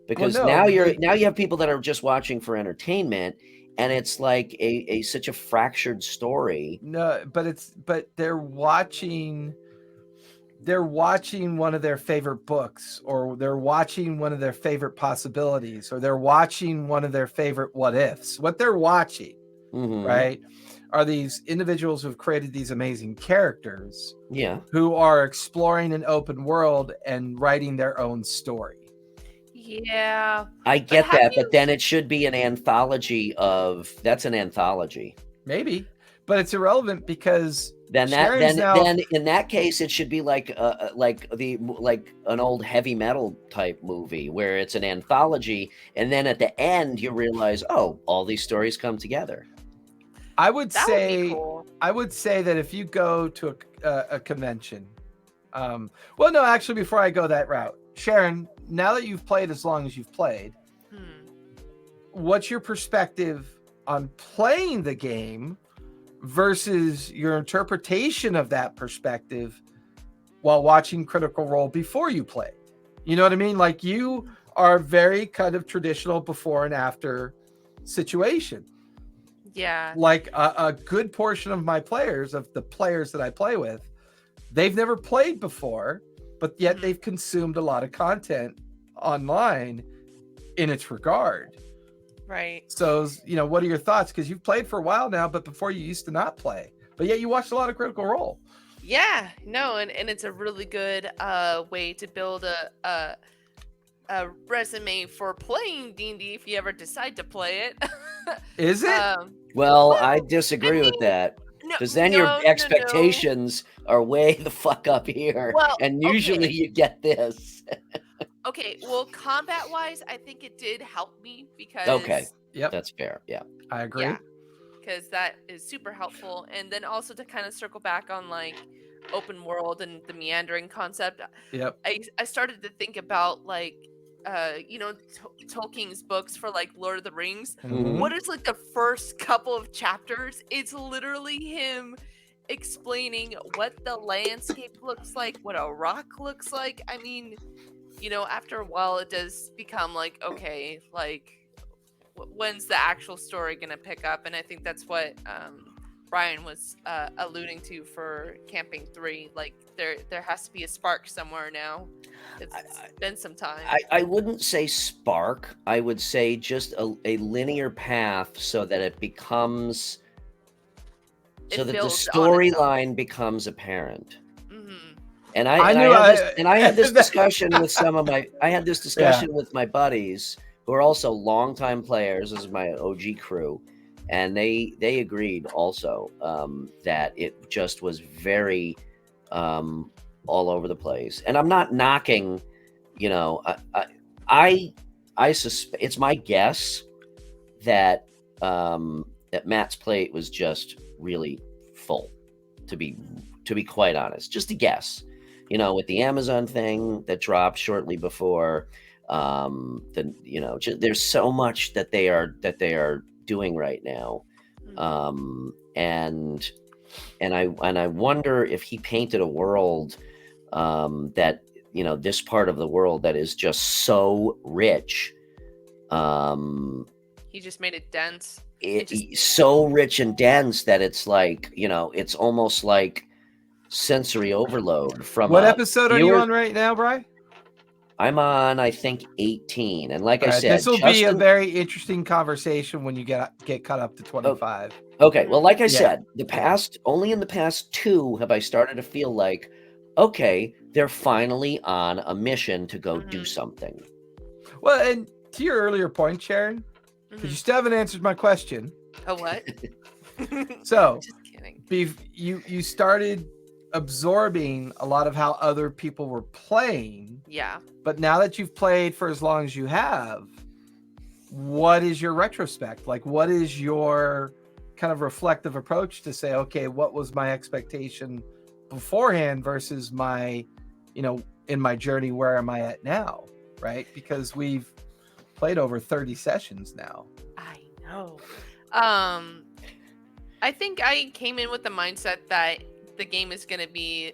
because now you have people that are just watching for entertainment, and it's like a such a fractured story. No, but they're watching one of their favorite books, or they're watching one of their favorite possibilities, or they're watching one of their favorite what ifs. What they're watching, right, are these individuals who've created these amazing characters, who are exploring an open world and writing their own story. Yeah, I get that, but then it should be an anthology that's an anthology. Maybe, but it's irrelevant because then in that case it should be like an old heavy metal type movie where it's an anthology, and then at the end you realize, oh, all these stories come together. I would say that if you go to a convention, well, no, actually, before I go that route, Sharon, now that you've played as long as you've played, what's your perspective on playing the game versus your interpretation of that perspective while watching Critical Role before you play? You know what I mean? Like, you are very kind of traditional before and after situation. Yeah. Like a good portion of my players, of the players that I play with, they've never played before, but yet they've consumed a lot of content online in its regard. Right. So, what are your thoughts? Because you've played for a while now, but before you used to not play, but yet you watched a lot of Critical Role. Yeah, no, and it's a really good way to build a resume for playing D&D if you ever decide to play it. Is it? Well, I disagree with that. Because then your expectations are way the fuck up here. Well, and usually you get this. Okay, well, combat-wise, I think it did help me because... Okay, that's fair, yeah. I agree. Yeah, because that is super helpful. And then also to kind of circle back on, like, open world and the meandering concept. Yep. I started to think about, like, Tolkien's books for, like, Lord of the Rings. What is, like, the first couple of chapters? It's literally him explaining what the landscape looks like, what a rock looks like. I mean, after a while, it does become like, okay, like, when's the actual story gonna pick up? And I think that's what Brian was alluding to for Camping 3. Like, there has to be a spark somewhere now. It's been some time. I wouldn't say spark. I would say just a linear path so that it becomes, so that the storyline becomes apparent. Mm-hmm. And I had this discussion with with my buddies who are also longtime players. This is my OG crew, and they agreed also that it just was very all over the place. And I'm not knocking, I suspect, it's my guess that that Matt's plate was just really full, to be quite honest. Just a guess. With the Amazon thing that dropped shortly before, there's so much that they are doing right now, and I wonder if he painted a world that this part of the world that is just so rich. He just made it dense. So rich and dense that it's like it's almost like sensory overload. From what episode are you on right now, Bri? I'm on, I think, 18, and like I said, this will be a very interesting conversation when you get caught up to 25. Okay, well, like I said, only in the past 2 have I started to feel like, okay, they're finally on a mission to go do something. Well, and to your earlier point, Sharon, because you still haven't answered my question. Oh, what? So, just kidding. You started absorbing a lot of how other people were playing. Yeah. But now that you've played for as long as you have, what is your retrospect? Like, what is your kind of reflective approach to say, okay, what was my expectation beforehand versus my, in my journey, where am I at now? Right? Because we've played over 30 sessions now. I know. I think I came in with the mindset that the game is going to be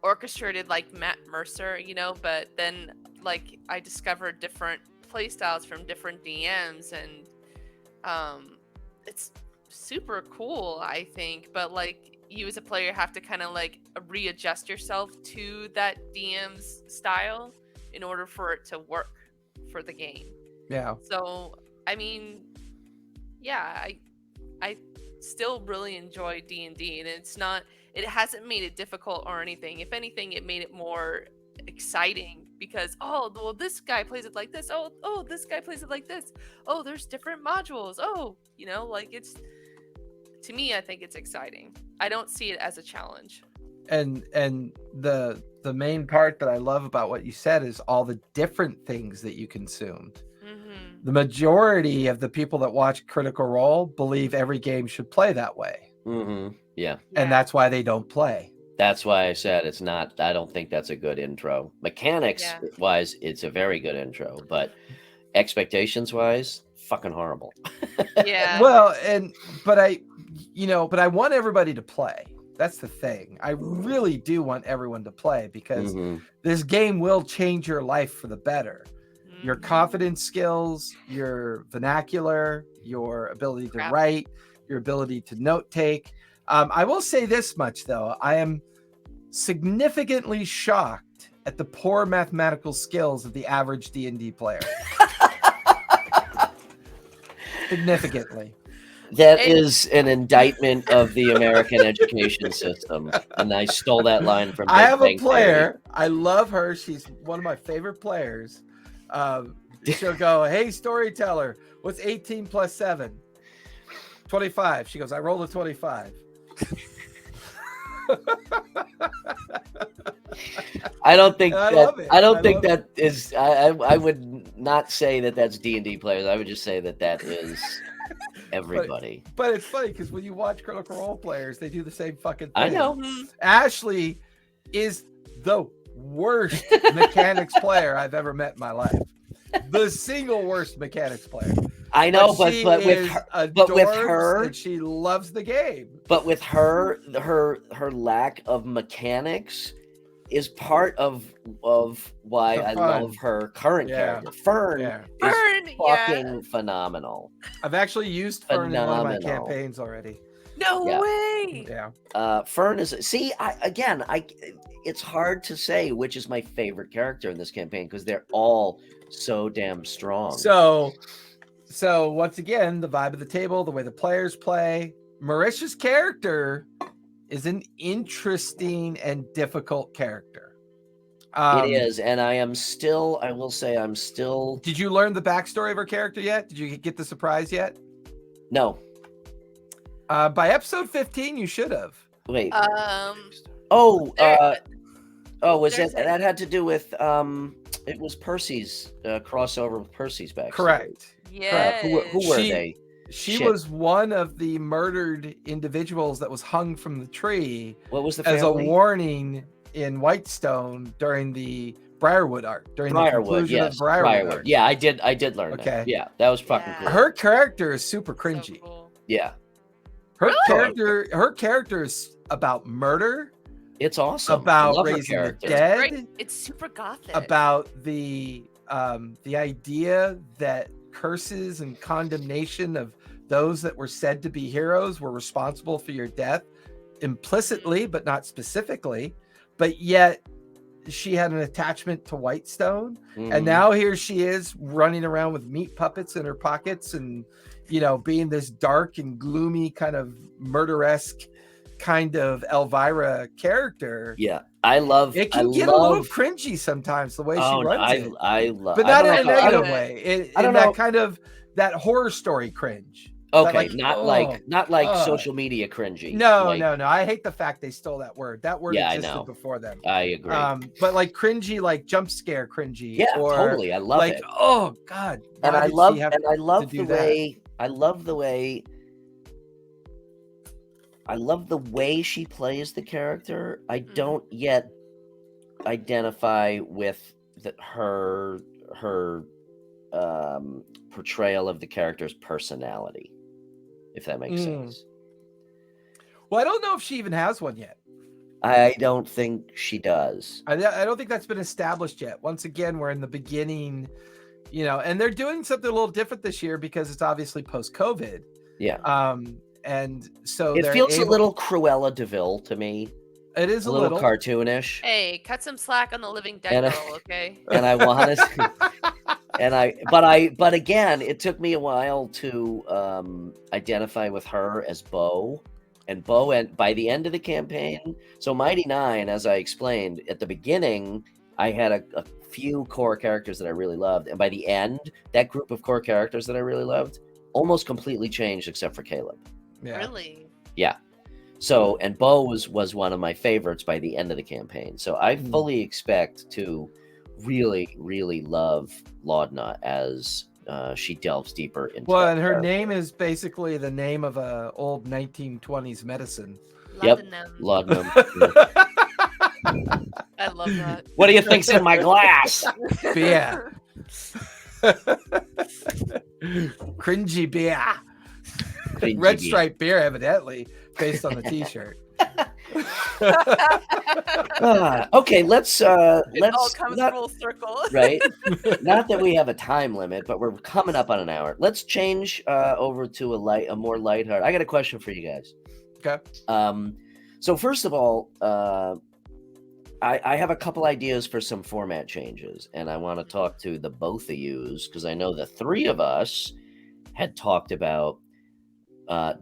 orchestrated like Matt Mercer, but then like I discovered different play styles from different DMs, and it's super cool, I think. But like, you as a player have to kind of like readjust yourself to that DM's style in order for it to work for the game. Yeah. So I mean, yeah, I still really enjoy D&D, and it hasn't made it difficult or anything. If anything, it made it more exciting because, oh, well, this guy plays it like this. Oh, this guy plays it like this. Oh, there's different modules. Oh, like, it's, to me, I think it's exciting. I don't see it as a challenge. And the main part that I love about what you said is all the different things that you consumed. The majority of the people that watch Critical Role believe every game should play that way. Yeah. And that's why they don't play. That's why I said it's not, I don't think that's a good intro. Mechanics wise, it's a very good intro, but expectations wise, fucking horrible. Yeah. Well, but I want everybody to play. That's the thing. I really do want everyone to play because this game will change your life for the better. Your confidence skills, your vernacular, your ability to write, your ability to note take. I will say this much, though. I am significantly shocked at the poor mathematical skills of the average D&D player. Significantly. That is an indictment of the American education system. And I stole that line from I have a player. I love her. She's one of my favorite players. She'll go, hey, storyteller, what's 18 plus 7? 25. She goes, I rolled a 25. I don't think that is, I would not say that that's D&D players. I would just say that is everybody. But it's funny because when you watch Critical Role players, they do the same fucking thing. I know. Ashley is the worst mechanics player I've ever met in my life. The single worst mechanics player. I know, but with her, and she loves the game. But with her lack of mechanics is part of why The I fun. love her current Yeah. character. Fern Yeah. is Fern, fucking phenomenal. I've actually used Fern in one of my Phenomenal. campaigns already. No Yeah. way. Yeah. Fern is it's hard to say which is my favorite character in this campaign because they're all so damn strong. So once again, the vibe of the table, the way the players play, Marisha's character is an interesting and difficult character. It is, and I will say I'm still. Did you learn the backstory of her character yet? Did you get the surprise yet? No. By episode 15, you should have. Wait. There- Was there's it that had to do with it was Percy's crossover with Percy's backstory. Correct. Yes. Who were they? She Shit. was one of the murdered individuals that was hung from the tree What was the as a family? warning in Whitestone during the Briarwood arc. During the Briarwood, conclusion yes. of Briarwood arc. Yeah, I did learn Okay. that. Yeah, that was fucking Yeah. cool. Her character is super So cringy. cool. Yeah, Her Really? character is about murder, it's awesome. I about love her raising the character. dead, Great. It's super gothic. about the idea that curses and condemnation of those that were said to be heroes were responsible for your death implicitly but not specifically, but yet she had an attachment to Whitestone. Mhm. And now here she is running around with meat puppets in her pockets and being this dark and gloomy kind of murderesque kind of Elvira character. Yeah, I love. It can I get love, a little cringy sometimes the way she runs it, I love. but I not don't in a know if I- negative don't- way. I don't In that know. kind of that horror story cringe. Okay, like, not oh, like oh. social media cringy. No, like, no. I hate the fact they stole that word. That word Yeah, I existed know. before them. I agree. But like cringy, like jump scare cringy. Yeah, or totally. I love like, it. oh God. And why I did love she have and I love to the do that? way I love the way she plays the character. I don't yet identify with her portrayal of the character's personality, if that makes sense. Well, I don't know if she even has one yet. I don't think she does. I don't think that's been established yet. Once again, we're in the beginning, and they're doing something a little different this year because it's obviously post-COVID. Yeah. And so It they're feels a able- little Cruella de Vil to me. It is A a little little. cartoonish. Hey, cut some slack on the Living Dead And I- girl, okay? And I want to but again, it took me a while to identify with her as Bo. And by the end of the campaign, so Mighty Nine, as I explained at the beginning, I had a few core characters that I really loved, and by the end, that group of core characters that I really loved almost completely changed, except for Caleb. Yeah. Really? Yeah. So, and Bo was one of my favorites by the end of the campaign. So I fully expect to really, really love Laudna as she delves deeper into. Well, that and her character. name is basically the name of a old 1920s medicine. Yep. Laudanum. Laudna. I love that. What do you think's in my glass? Beer. Cringy beer. Cringy Red beer. stripe beer, evidently, based on the T-shirt. Okay, let's It all let's comes not, full circle. right. Not that we have a time limit, but we're coming up on an hour. Let's change over to a more lighthearted. I got a question for you guys. Okay. So first of all, I have a couple ideas for some format changes, and I want to talk to the both of yous because I know the three of us had talked about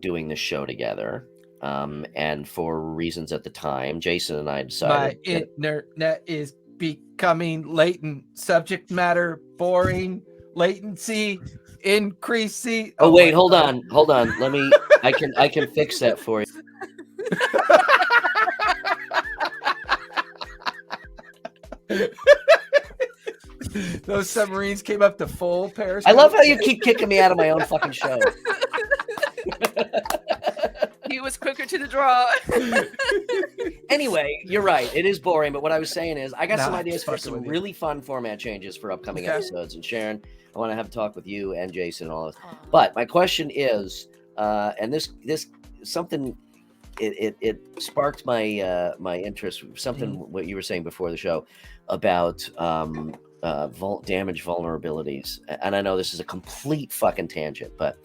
doing this show together. And for reasons at the time, Jason and I My decided. internet is becoming latent. Subject matter boring. Latency increasing. Oh wait, my hold God. on. Let me. I can fix that for you. Those submarines came up to full Paris. I love how you keep kicking me out of my own fucking show. He was quicker to the draw. Anyway, you're right. It is boring, but what I was saying is I got some Nah, ideas just for fucking some with you. really fun format changes for upcoming Okay. episodes. And Sharon, I want to have a talk with you and Jason and all this. But my question is, and this something it sparked my my interest. Something what you were saying before the show about damage vulnerabilities, and I know this is a complete fucking tangent, but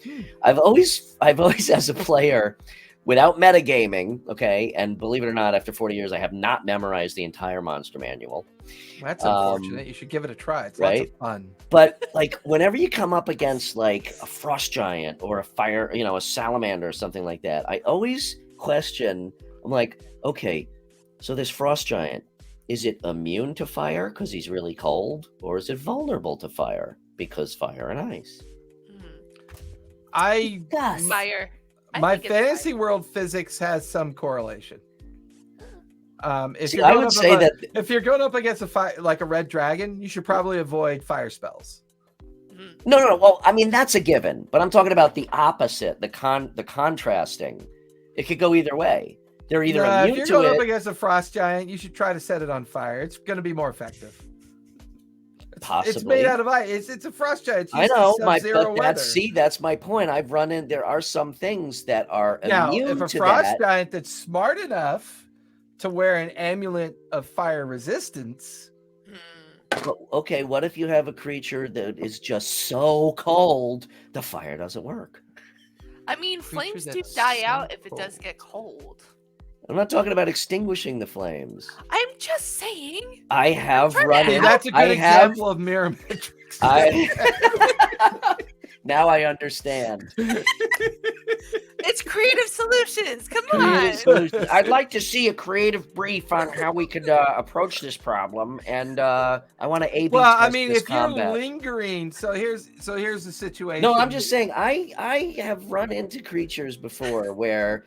I've always as a player, without metagaming, okay, and believe it or not, after 40 years, I have not memorized the entire monster manual. That's unfortunate. You should give it a try. It's right? lots of fun. But like whenever you come up against like a frost giant or a fire, a salamander or something like that, I always question. I'm like, okay, so this frost giant, is it immune to fire because he's really cold, or is it vulnerable to fire because fire and ice? Fire. My fantasy world physics has some correlation. If you're going up against a fire, like a red dragon, you should probably avoid fire spells. No. Well, I mean that's a given, but I'm talking about the opposite, the contrasting. It could go either way. They're either immune to it. If you're going up against a frost giant, you should try to set it on fire. It's going to be more effective. Possibly. It's made out of ice. It's a frost giant. I know, that's my point. I've run in. There are some things that are immune to that. If a frost giant that's smart enough to wear an amulet of fire resistance. Okay, what if you have a creature that is just so cold the fire doesn't work? I mean, flames do die out if it does get cold. I'm not talking about extinguishing the flames. I'm just saying. I have run in. That's a good example of mirror matrix. Now I understand. It's creative solutions. Come on. I'd like to see a creative brief on how we could approach this problem, and I want to A/B test this combat. You're lingering, so here's the situation. No, I'm just saying I have run into creatures before where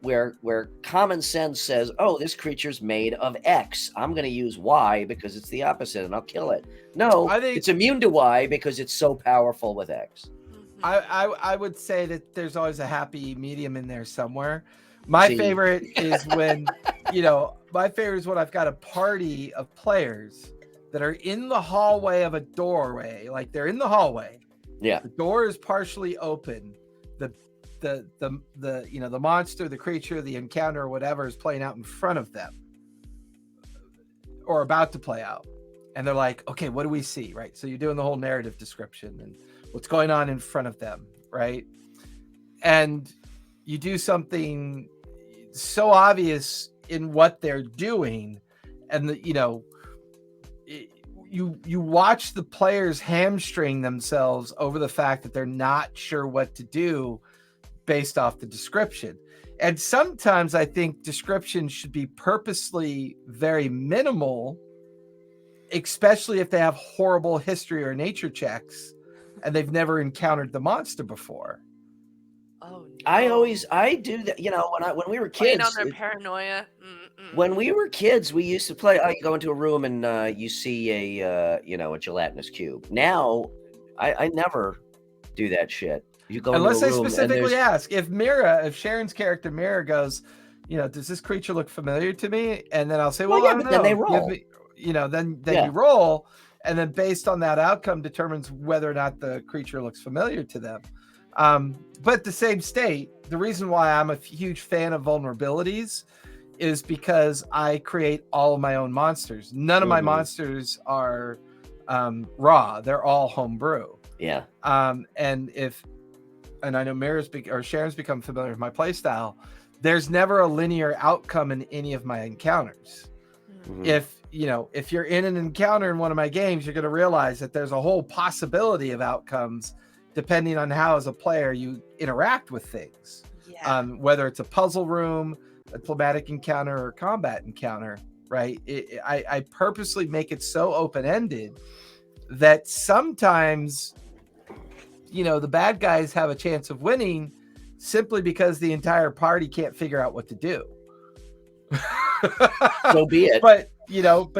where common sense says, oh, this creature's made of X. I'm going to use Y because it's the opposite, and I'll kill it. No, it's immune to Y because it's so powerful with X. I would say that there's always a happy medium in there somewhere. My favorite is when, my favorite is when I've got a party of players that are in the hallway of a doorway. Like they're in the hallway. Yeah. The door is partially open. The monster, the creature, the encounter, or whatever is playing out in front of them or about to play out. And they're like, okay, what do we see? Right. So you're doing the whole narrative description and what's going on in front of them. Right. And you do something so obvious in what they're doing. And you watch the players hamstring themselves over the fact that they're not sure what to do based off the description. And sometimes I think description should be purposely very minimal, especially if they have horrible history or nature checks and they've never encountered the monster before. Oh, no. I do that. When we were kids, playing on their paranoia. When we were kids, we used to play. You go into a room and you see a gelatinous cube. Now, I never do that shit. You go unless into a they room specifically ask. If Sharon's character Mira goes, does this creature look familiar to me? And then I'll say, well, I don't know. Then they roll. Then you roll, and then based on that outcome determines whether or not the creature looks familiar to them. But the same state, the reason why I'm a huge fan of vulnerabilities is because I create all of my own monsters. None of my monsters are raw; they're all homebrew. Yeah. And I know Sharon's become familiar with my playstyle. There's never a linear outcome in any of my encounters. If you're in an encounter in one of my games, you're going to realize that there's a whole possibility of outcomes depending on how, as a player, you interact with things. Yeah. Whether it's a puzzle room, a diplomatic encounter, or a combat encounter, right? I purposely make it so open-ended that sometimes, the bad guys have a chance of winning simply because the entire party can't figure out what to do. So be it. But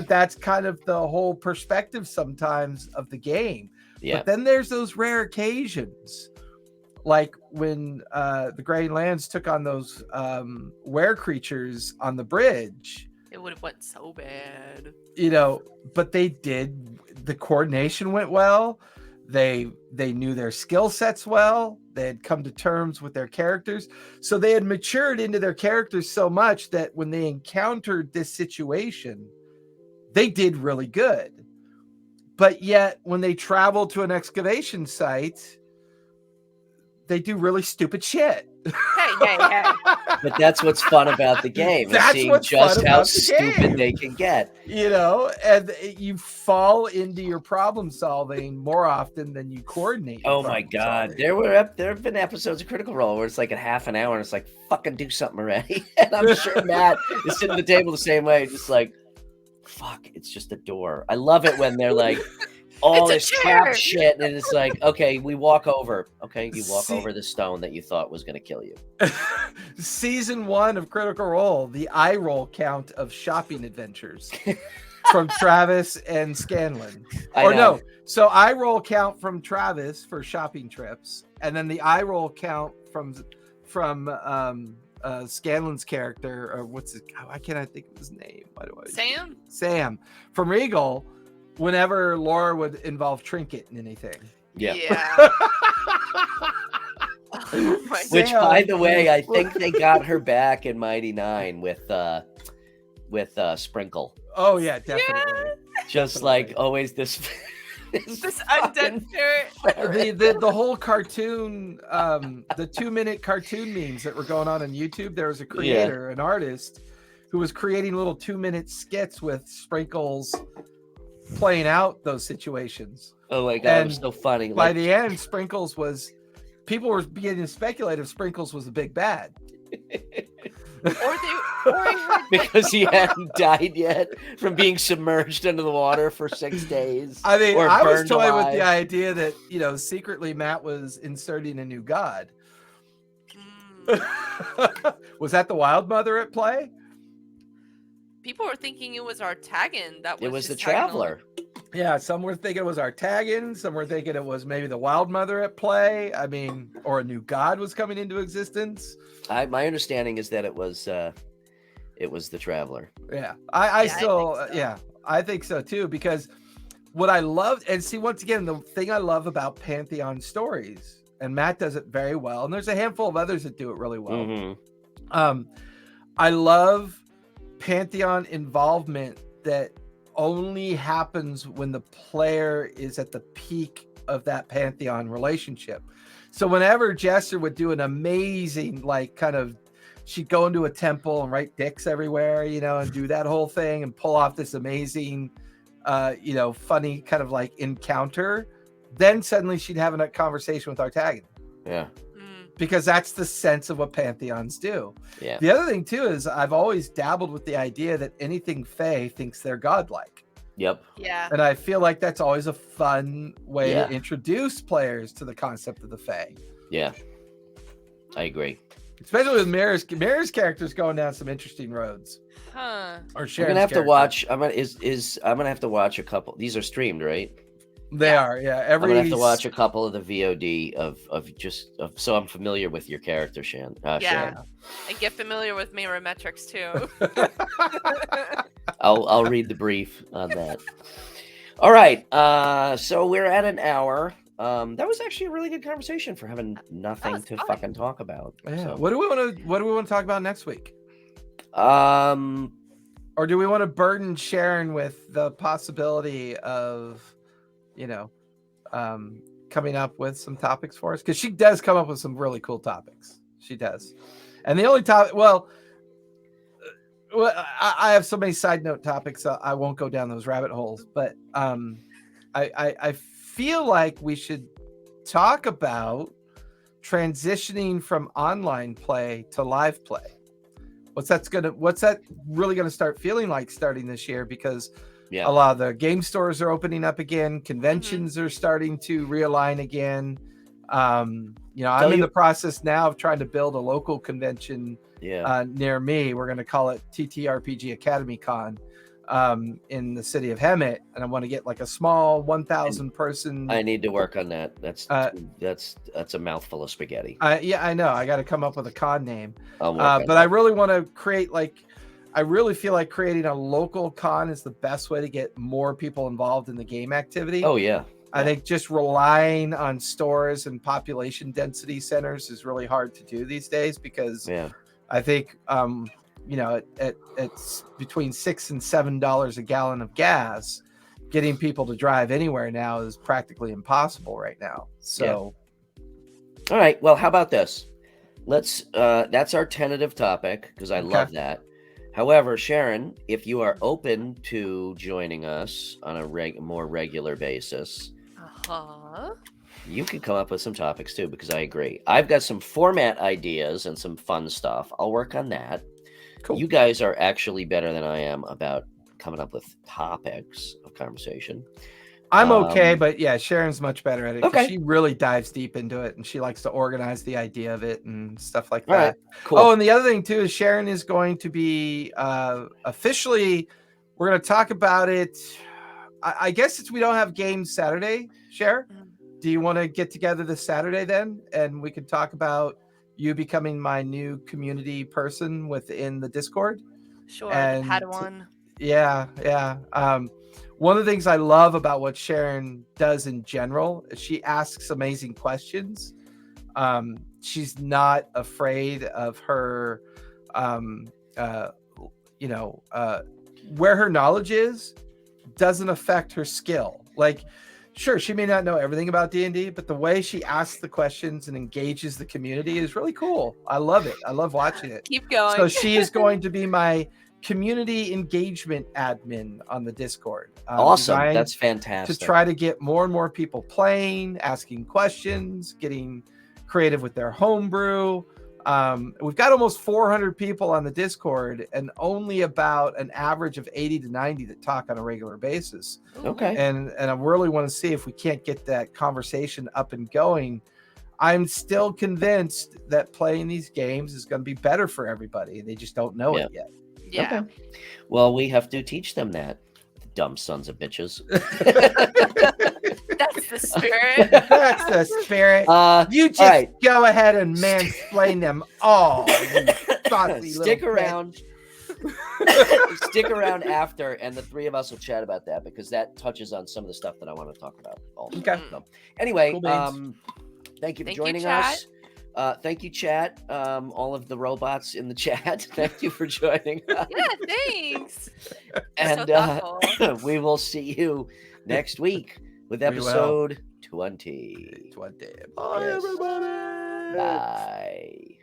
that's kind of the whole perspective sometimes of the game. Yeah. But then there's those rare occasions, like when the Grey Lands took on those were creatures on the bridge. It would have went so bad. But they did. The coordination went well. They knew their skill sets well. They had come to terms with their characters. So they had matured into their characters so much that when they encountered this situation, they did really good. But yet when they travel to an excavation site, they do really stupid shit. Hey. But that's what's fun about the game. That's Seeing what's just fun how about the stupid game. they can get. You know, and you fall into your problem solving more often than you coordinate. Oh my God. There have been episodes of Critical Role where it's like a half an hour and it's like, fucking do something already. And I'm sure Matt is sitting at the table the same way, just like, fuck, it's just a door. I love it when they're like, all this crap shit, and it's like, okay, we walk over. Okay, you walk over the stone that you thought was going to kill you. Season 1 of Critical Role, the eye roll count of shopping adventures from Travis and Scanlon. So eye roll count from Travis for shopping trips, and then the eye roll count from Scanlon's character, or what's his? Why can't I think of his name? Why do I? Sam from Regal. Whenever Laura would involve Trinket in anything. Yeah. Which, by the way, I think they got her back in Mighty Nine with Sprinkle. Oh yeah, definitely. Yeah. Just like always this undead ferret. The whole cartoon, the 2-minute cartoon memes that were going on YouTube. There was a creator, an artist, who was creating little 2-minute skits with Sprinkles playing out those situations. Oh my God, it was so funny. By the end, Sprinkles was, people were beginning to speculate if Sprinkles was the big bad. Because he hadn't died yet from being submerged under the water for 6 days. I mean, I was toying with the idea that, you know, secretly Matt was inserting a new god. Was that the Wild Mother at play? People were thinking it was Artagan. It was the Traveler. Yeah, some were thinking it was Artagan. Some were thinking it was maybe the Wild Mother at play. I mean, or a new god was coming into existence. My understanding is that it was the Traveler. Yeah, I think so too. Because what I loved, and see, once again, the thing I love about Pantheon stories, and Matt does it very well, and there's a handful of others that do it really well. Mm-hmm. I love Pantheon involvement that only happens when the player is at the peak of that Pantheon relationship. So whenever Jester would do an amazing, like, kind of, she'd go into a temple and write dicks everywhere, you know, and do that whole thing and pull off this amazing, you know, funny kind of like encounter, then suddenly she'd have a conversation with Artagan. Yeah. Because that's the sense of what Pantheons do. Yeah. The other thing too is I've always dabbled with the idea that anything Fae thinks they're godlike. Yep. Yeah. And I feel like that's always a fun way to introduce players to the concept of the Fae. Yeah. I agree. Especially with Mirror's character's going down some interesting roads. Huh. Or Sharon's I'm gonna have to watch. I'm gonna have to watch a couple. These are streamed, right? They are, yeah. I'm gonna have to watch a couple of the VOD of so I'm familiar with your character, Sharon. Sharon. And get familiar with Merometrics too. I'll read the brief on that. All right, so we're at an hour. That was actually a really good conversation for having nothing to fucking talk about. Yeah. So. What do we want to talk about next week? Or do we want to burden Sharon with the possibility of, you know, coming up with some topics for us? Because she does come up with some really cool topics. She does. And the only topic, I have so many side note topics, so I won't go down those rabbit holes. But I feel like we should talk about transitioning from online play to live play. What's that really gonna start feeling like starting this year? Because a lot of the game stores are opening up again, conventions are starting to realign again. You know, I'm in the process now of trying to build a local convention near me. We're going to call it TTRPG Academy Con in the city of Hemet, and I want to get like a small 1,000 person. I need to work on that. That's a mouthful of spaghetti. Yeah, I know. I got to come up with a con name. But I really want to create I really feel like creating a local con is the best way to get more people involved in the game activity. Oh yeah. I think just relying on stores and population density centers is really hard to do these days because I think it's between $6 and $7 a gallon of gas. Getting people to drive anywhere now is practically impossible right now. So, all right. Well, how about this? Let's. That's our tentative topic because I love that. However, Sharon, if you are open to joining us on a more regular basis, you can come up with some topics too, because I agree. I've got some format ideas and some fun stuff. I'll work on that. Cool. You guys are actually better than I am about coming up with topics of conversation. I'm okay, but yeah, Sharon's much better at it. Okay. She really dives deep into it, and she likes to organize the idea of it and stuff like All that. Right. Cool. Oh, and the other thing too is Sharon is going to be officially. We're going to talk about it. I guess we don't have games Saturday. Sharon, do you want to get together this Saturday then, and we can talk about you becoming my new community person within the Discord? Sure, and the Padawan. Yeah. One of the things I love about what Sharon does in general is she asks amazing questions. She's not afraid of her, where her knowledge is doesn't affect her skill. Like, sure, she may not know everything about D&D, but the way she asks the questions and engages the community is really cool. I love it. I love watching it. Keep going. So she is going to be my community engagement admin on the Discord. Awesome. That's fantastic. To try to get more and more people playing, asking questions, getting creative with their homebrew. We've got almost 400 people on the Discord and only about an average of 80 to 90 that talk on a regular basis. Okay. And I really want to see if we can't get that conversation up and going. I'm still convinced that playing these games is going to be better for everybody. They just don't know it yet. Yeah. Okay. Well, we have to teach them that. Dumb sons of bitches. That's the spirit. That's the spirit. You just go ahead and mansplain them all. Stick around. Stick around after, and the three of us will chat about that because that touches on some of the stuff that I want to talk about also. Okay. So, anyway, cool thank you for joining us. Thank you, chat. All of the robots in the chat. Thank you for joining us. Yeah, thanks. And we will see you next week with episode 20. Bye, everybody. Bye.